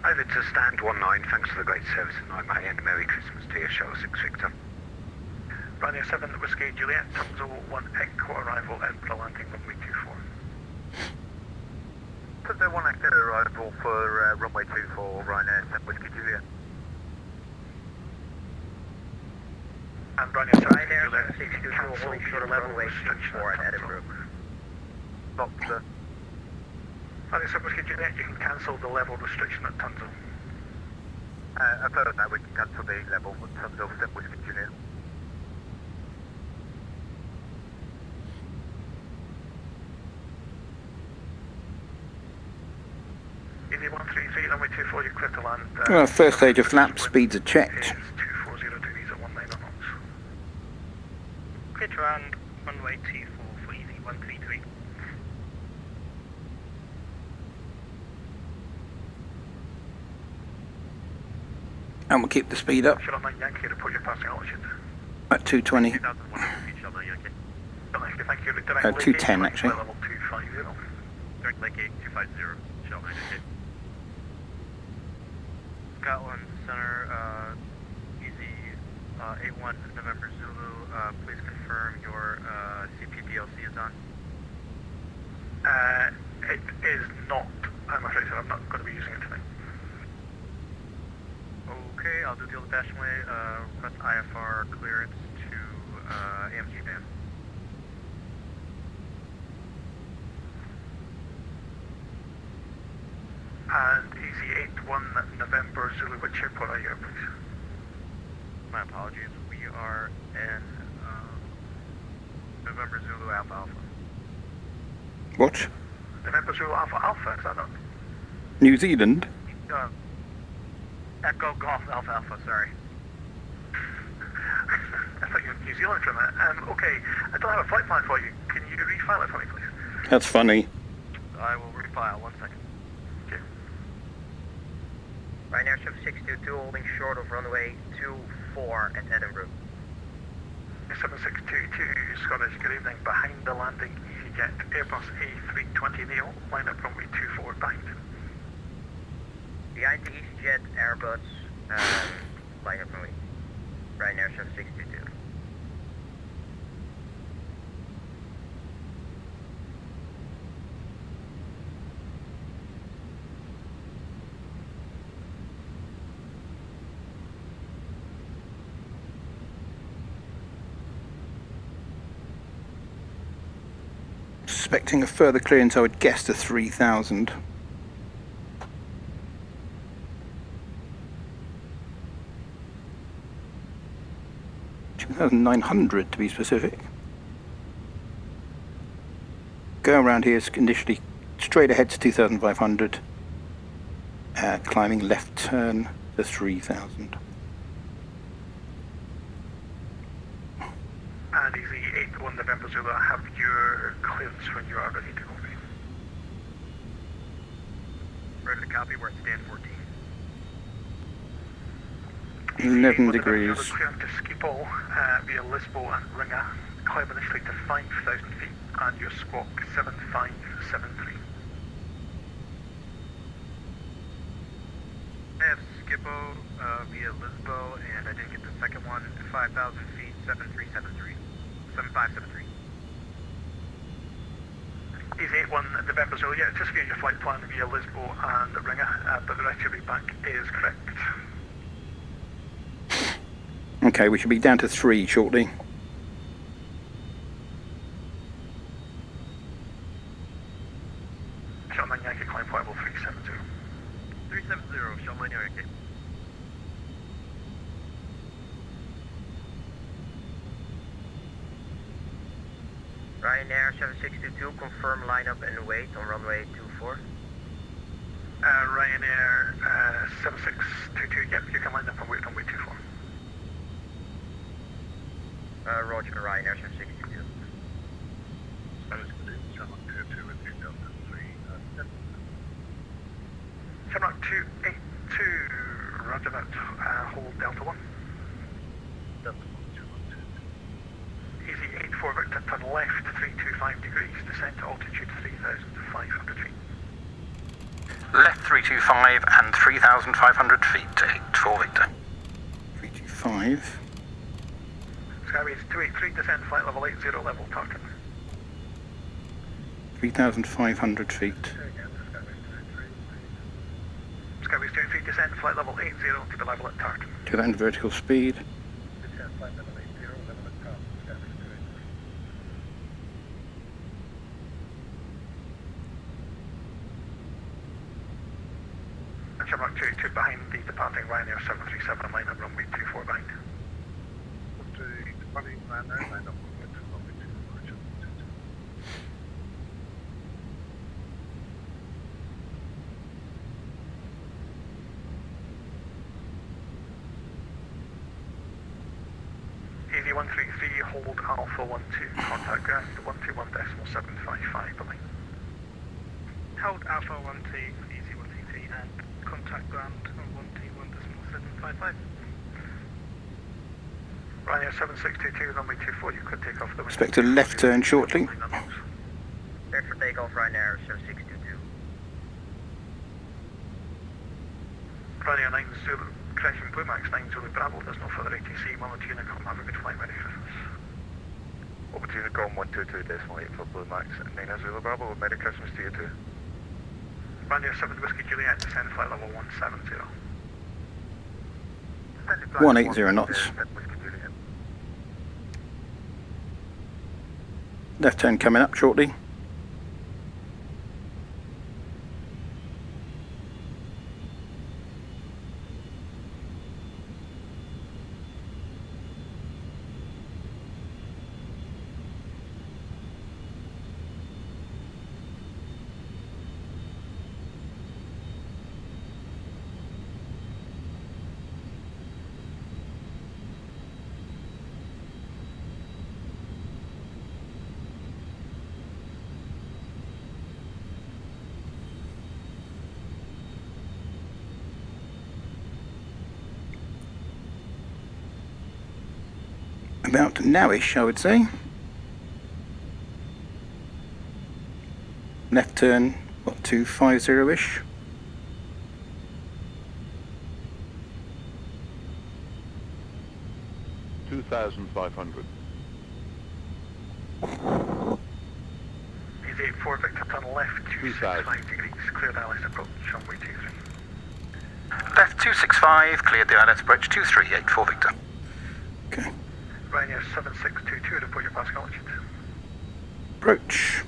Over to stand 19, thanks for the great service tonight, mate, and Merry Christmas to you, Shell 6 Victor. Ryanair 7 Whiskey Juliet, Tunzel 1 Echo arrival, Edinburgh landing, runway 24. Tunzel 1 Echo arrival for runway 24, Ryanair 7 Whiskey Juliet. And Ryanair 7 Ryanair Juliet, 62 cancel holding short the level level way restriction 4 at at Edinburgh. Doctor. Ryanair 7 Whiskey Juliet, you can cancel the level restriction at Tunzel. Affirm that we can cancel the level for Tunzel 7 Whiskey Juliet. Easy 133, runway 24, you're clear to land. First stage of flap, speeds are checked. Is 240 degrees at 19 pitch around runway 24 for easy 133. And we'll keep the speed up Shuttle 9 Yankee, report your passing altitude. at 220. 2001 feet, Shuttle 9 Yankee. Shuttle 9, thank you. Direct 210 actually. level 250. Direct Lake 8250, Shuttle 9 Yankee. Scotland Center, easy 81 November Zulu, please confirm your CPPLC is on. It is not, I'm afraid, so I'm not going to be using it tonight. Okay, I'll do the old-fashioned way, request IFR clearance to AMG band. And easy 81 November Zulu, which airport are you at, please? My apologies, we are in November Zulu Alpha Alpha. What? November Zulu Alpha Alpha, is that not? New Zealand? Echo Golf Alpha Alpha, sorry. I thought you were in New Zealand for a minute. Okay, I don't have a flight plan for you. Can you refile it for me, please? That's funny. I will refile, 1 second. Okay. Ryanair 7622 holding short of runway 24 at Edinburgh. 7622 Scottish, good evening. Behind the landing, EasyJet Airbus A320 Neo, line up runway 24 behind. Behind the EasyJet Airbus, line up runway. Ryanair 7622. Expecting a further clearance, I would guess to 3,000. $2,900 to be specific. Go around here initially straight ahead to 2,500. Climbing left turn to 3,000. And easy 81 November Zulu, have your clearance when you are ready to go. Ready to copy, we're at stand 14. 11 degrees. Clearance to Schiphol via Lisbon and Ringer. Climb initially to 5,000 feet and your squawk 7573. I have Skippo via Lisbon, and I didn't get the second one, 5,000 feet, 7373. 7573. Easy 81 November Zulu, yeah, just via your flight plan via Lisbon and Ringer, but the rest of your back is correct. Okay, we should be down to 3 shortly. Shuttle 9 Yankee, climb flight level 370. 370, Shuttle 9 Yankee. Ryanair 7622, confirm lineup and wait on runway 24. Ryanair 7622, yep, you can line up and wait on runway 24. Roger, Ryanair 7622. Shamrock 282, roger that, hold Delta 1. Easy 84 Victor, turn left 325 degrees, descent to altitude 3,500 feet. Left 325 and 3,500 feet to 84 Victor. 325. Skyways 283, descent flight level 80, level tartan. 3,500 feet. Skyways 283, descent flight level 80 to the level at tartan. To that in vertical speed. And Shamrock 282 behind the departing Ryanair 737, line up runway 24 behind. Easy EV133, hold Alpha 12, contact ground 121.755, bye. Hold Alpha 12 for easy 133 and contact ground on 121.755. Ryanair 7622, runway 24, you could take off the... Expect a left turn shortly. Cleared for takeoff, Ryanair 7622. Ryanair 90, correction, Blue Max 90 Bravo, there's no further ATC, 102 Unicom, have a good flight, ready for this. Over to Unicom 122.8 for Blue Max 9 Zulu Bravo. Merry Christmas to you too. Ryanair 7 Whiskey Juliet, descend flight level 170. 180 knots. Left turn coming up shortly. About nowish, I would say. Left turn, what, 250-ish? Easy 84 Victor, turn left 265 degrees, clear the ILS approach, runway 23. Left 265, cleared the ILS approach 2384 Victor. Okay. Ryanair 7622, report your Pascal altitude. Approach.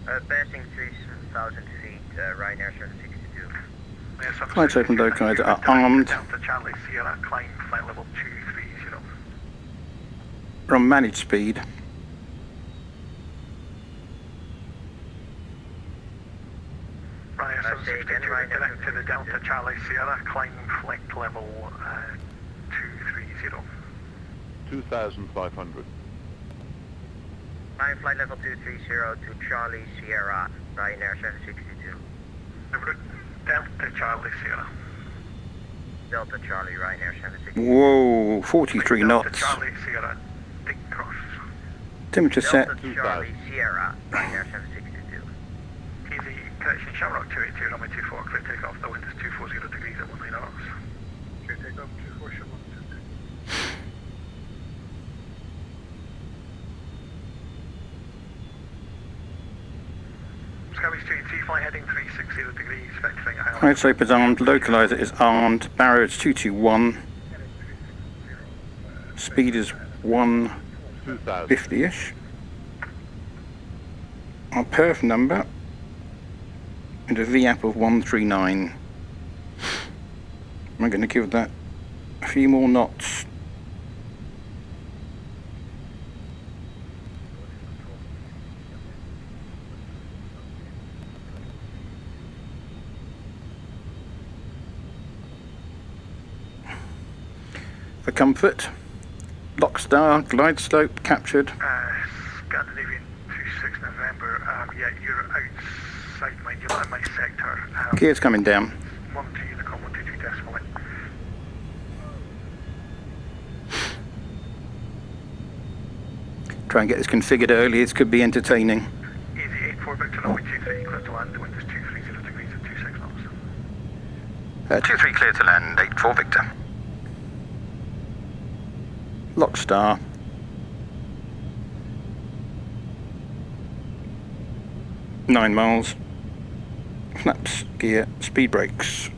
Passing 3,000 feet, Ryanair 762. Flights open, low guides are armed. Delta Charlie Sierra, climb flight level 230. We're on managed speed. Ryanair 762, connect to the Delta Charlie Sierra, climb flight level 230. 2,500. Climb flight level 230 to Charlie Sierra, Ryanair 762. Delta Charlie Sierra. Delta Charlie, Ryanair 762. Whoa, 43 knots. Delta Charlie Sierra, Dick Cross. Temperature set. Delta Charlie Sierra, Ryanair 762. Easy, correction, Shamrock 282, runway 24, clear takeoff, the wind is 240 degrees at 19 hours. Clear takeoff, 24, Shamrock 282. Scabies 283, fly heading 360 degrees, vectoring at Right slope is armed, localizer is armed, barrier is 221. Speed is 150-ish. Our perf number and a VAP of 139. I'm going to give that a few more knots. For comfort, Lockstar, glide slope captured. Scandinavian 26 November, yeah, you're outside my sector. Gears coming down. 12 Unicom 122 decimal. Try and get this configured early, this could be entertaining. Easy 84 Victor, runway 23, clear to land, the wind is 230 degrees at 26 knots. 23 clear to land, 84 Victor. Lockstar. Nine miles. Flaps, gear, speed brakes.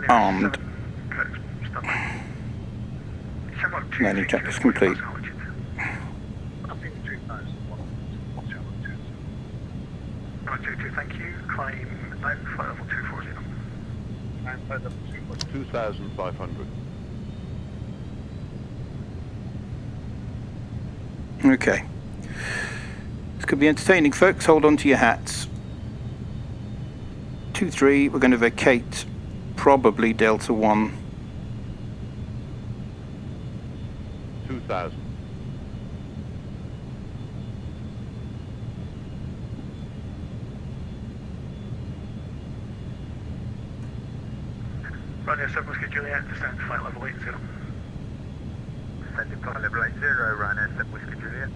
Armed. Landing check is complete. Thank you. Climb now, flight level 240. 2,500. Okay. This could be entertaining, folks. Hold on to your hats. 2-3, we're going to vacate probably Delta 1. 2000. Ryanair 7 Whiskey Juliet, descend flight level 80. Descending flight level 80, Ryanair 7 Whiskey Juliet.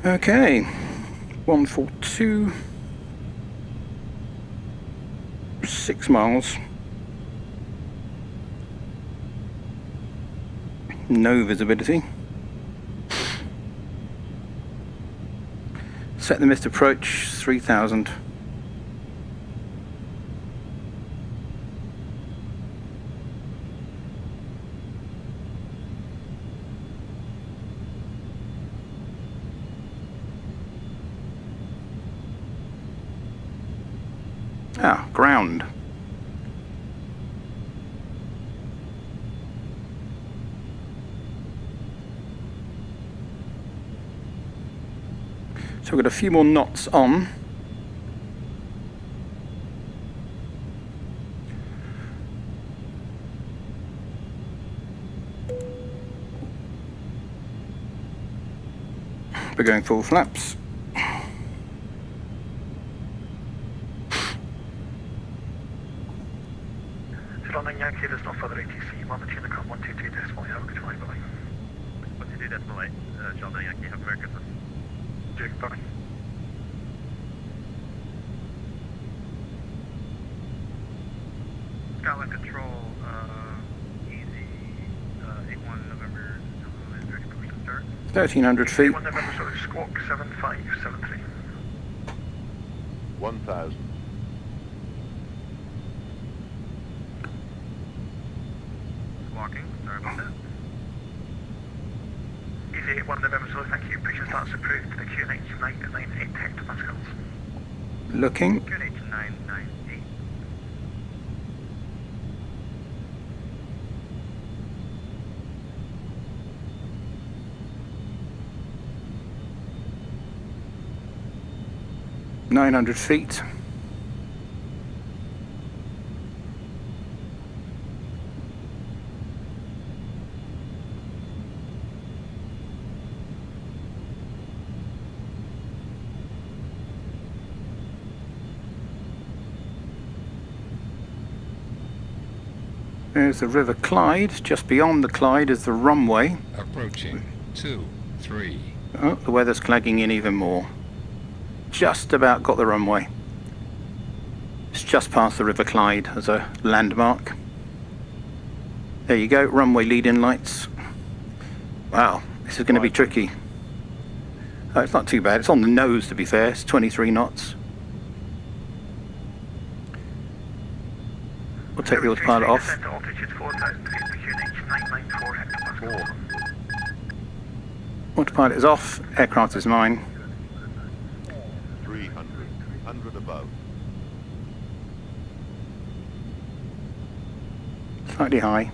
Okay, 142, 6 miles. No visibility. Set the missed approach, 3000. Ah, ground. So we've got a few more knots on. We're going full flaps. London Yankee, there's no further ATC, London Unicorn 122 decimal 8, good flight, bye. 122 decimal 8, London Yankee, have a Merry Christmas. Jake, bye. Scotland Control, easy, 81 November, direct approach to start. 1300 feet. 1 November, sorry, squawk 7573. 1000. Squawking, sorry about that. Easy 1 November, so thank you. Pushing starts approved to the QNH 998 hectopascals. Looking. QNH 998. $900 feet. There's the River Clyde. Just beyond the Clyde is the runway. Approaching 2, 3. Oh, the weather's clagging in even more. Just about got the runway. It's just past the River Clyde as a landmark. There you go, runway lead-in lights. Wow, this is going to be tricky. Oh, it's not too bad. It's on the nose, to be fair. It's 23 knots. We'll take the autopilot off. Descend to altitude 4000 feet, the QNH 994 hectopascals. Autopilot is off. Aircraft is mine. 300. 100 above. Slightly high.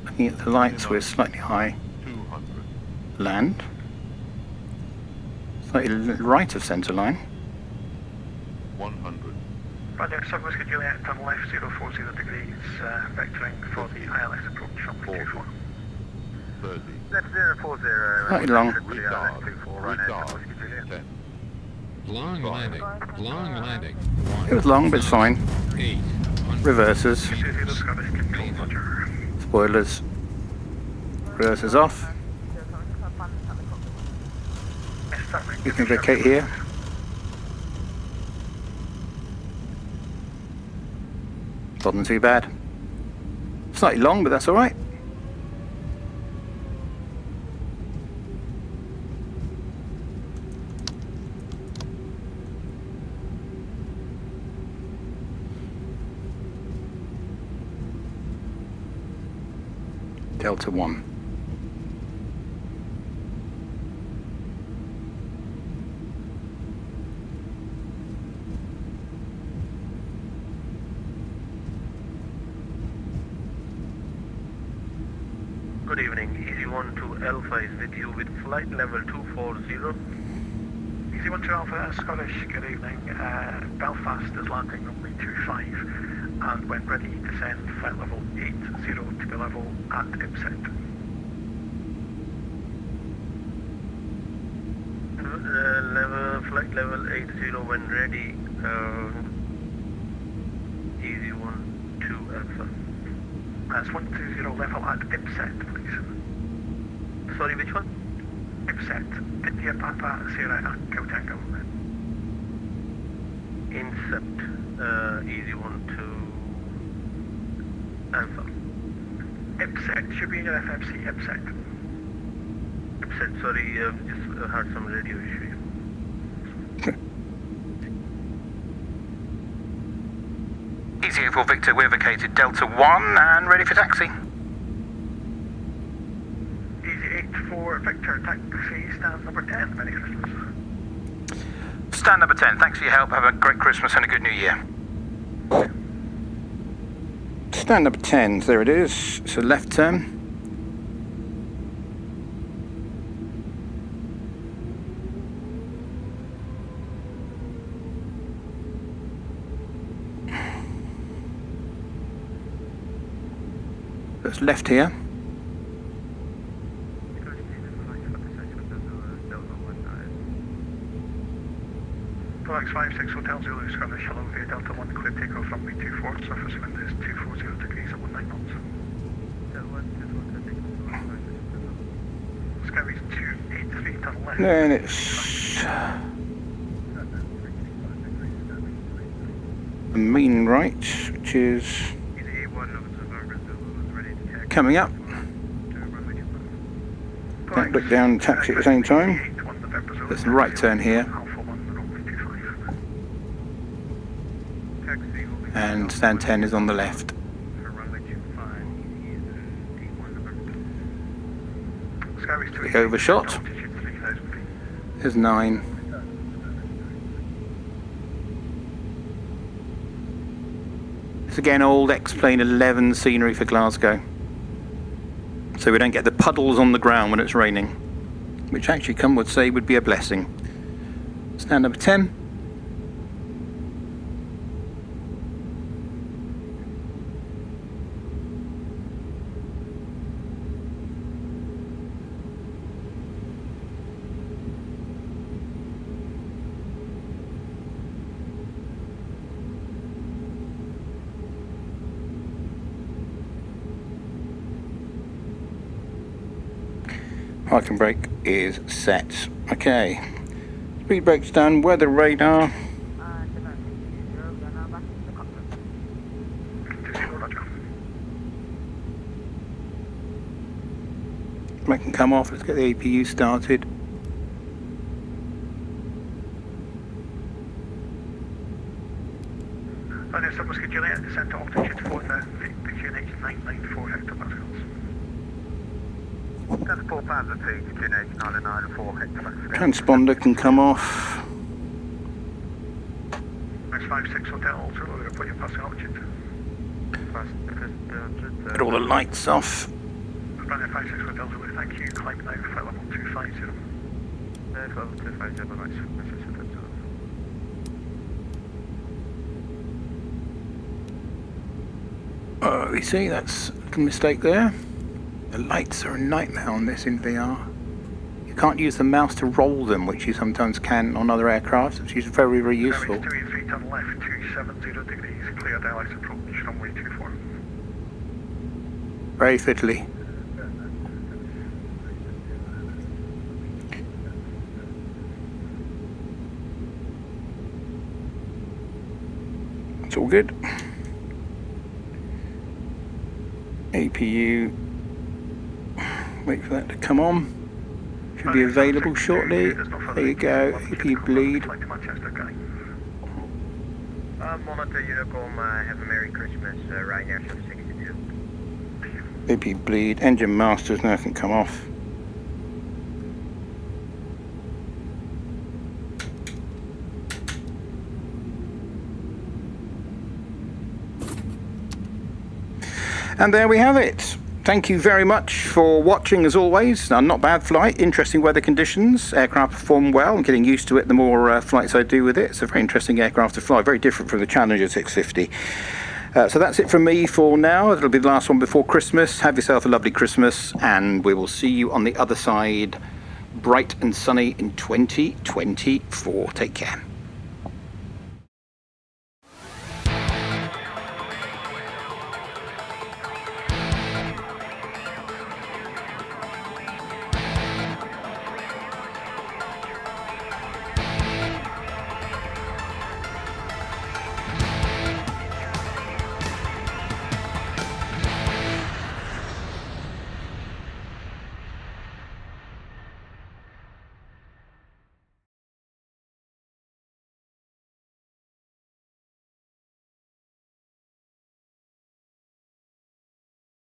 Looking at the lights, we're slightly high. 200. Land. Slightly right of centre line. 100. Roger, 7 Whiskey Juliet, turn left 040 degrees, vectoring for the ILS approach, runway 24. 30. Left 040, Slightly long. Retard. 24, Ryanair 7 Retard. Whiskey Juliet. 10. Long landing. Long landing. It was long, but it's fine. 800. Reverses. 20 Scottish Control, roger. Spoilers. Reverses off. We can vacate here. Wasn't too bad. Slightly long, but that's all right. Delta 1. Good evening. Easy 1 to Alpha is with you with flight level 240. Easy 1 to Alpha, Scottish, good evening. Belfast is landing runway 25 and when ready, descend flight level 80 to be level at IPSET. Flight level 80 when ready. Easy 1 to Alpha. That's 120 level at IPSET, please. Sorry, which one? IPSET, India Papa Sierra Echo Tango. Incept, easy 1 to Alpha. IPSET, should be in your FFC, IPSET. IPSET, sorry, I've just had some radio issue. Easy 84 Victor, we're vacated Delta 1 and ready for taxi. Easy 84 Victor, taxi, stand number 10, Merry Christmas. Stand number 10, thanks for your help. Have a great Christmas and a good New Year. Stand number 10, there it is. It's a left turn. That's left here. Fox 56 Hotel Zulu, Scottish, hello via Delta 1, clear takeoff runway 24, surface wind is 240 degrees at 19 knots. Skyways 283, turn left. Then it's the mean right, which is coming up. Don't look down and taxi at the same time. There's the right turn here. And stand 10 is on the left. Big overshot. There's 9. It's again old X-Plane 11 scenery for Glasgow. So we don't get the puddles on the ground when it's raining, which actually some would say would be a blessing. Stand number 10. Parking brake is set. Okay. Speed brake's done. Weather radar. Brake can come off. Let's get the APU started. Running Subway Juliet, descent to altitude 4,000 feet, QNH 994 hectopascals. That's 4,000 feet, QNH 994 hectopascals. Transponder can come off. Max 56 Hotel, so we're put your passing altitude. Put all the lights off. Running 56 Hotel, so thank you. Climb now, flight level 250. Flight level 250, nice. Oh, you see, that's a mistake there. The lights are a nightmare on this in VR. You can't use the mouse to roll them, which you sometimes can on other aircraft, which is very, very useful. 283, turn left, 270 degrees, clear Dallas approach, runway 24. Very fiddly. It's all good. APU, wait for that to come on. Should be available shortly. There you go, APU bleed. Monitor Unicom, have a Merry Christmas, Ryanair 762. APU bleed, engine masters now can come off. And there we have it. thank you very much for watching as always. Not bad flight, interesting weather conditions. Aircraft perform well. I'm getting used to it the more flights I do with it. It's a very interesting aircraft to fly, very different from the Challenger 650. So that's it from me for now. It'll be the last one before Christmas. Have yourself a lovely Christmas, and we will see you on the other side, bright and sunny in 2024. Take care.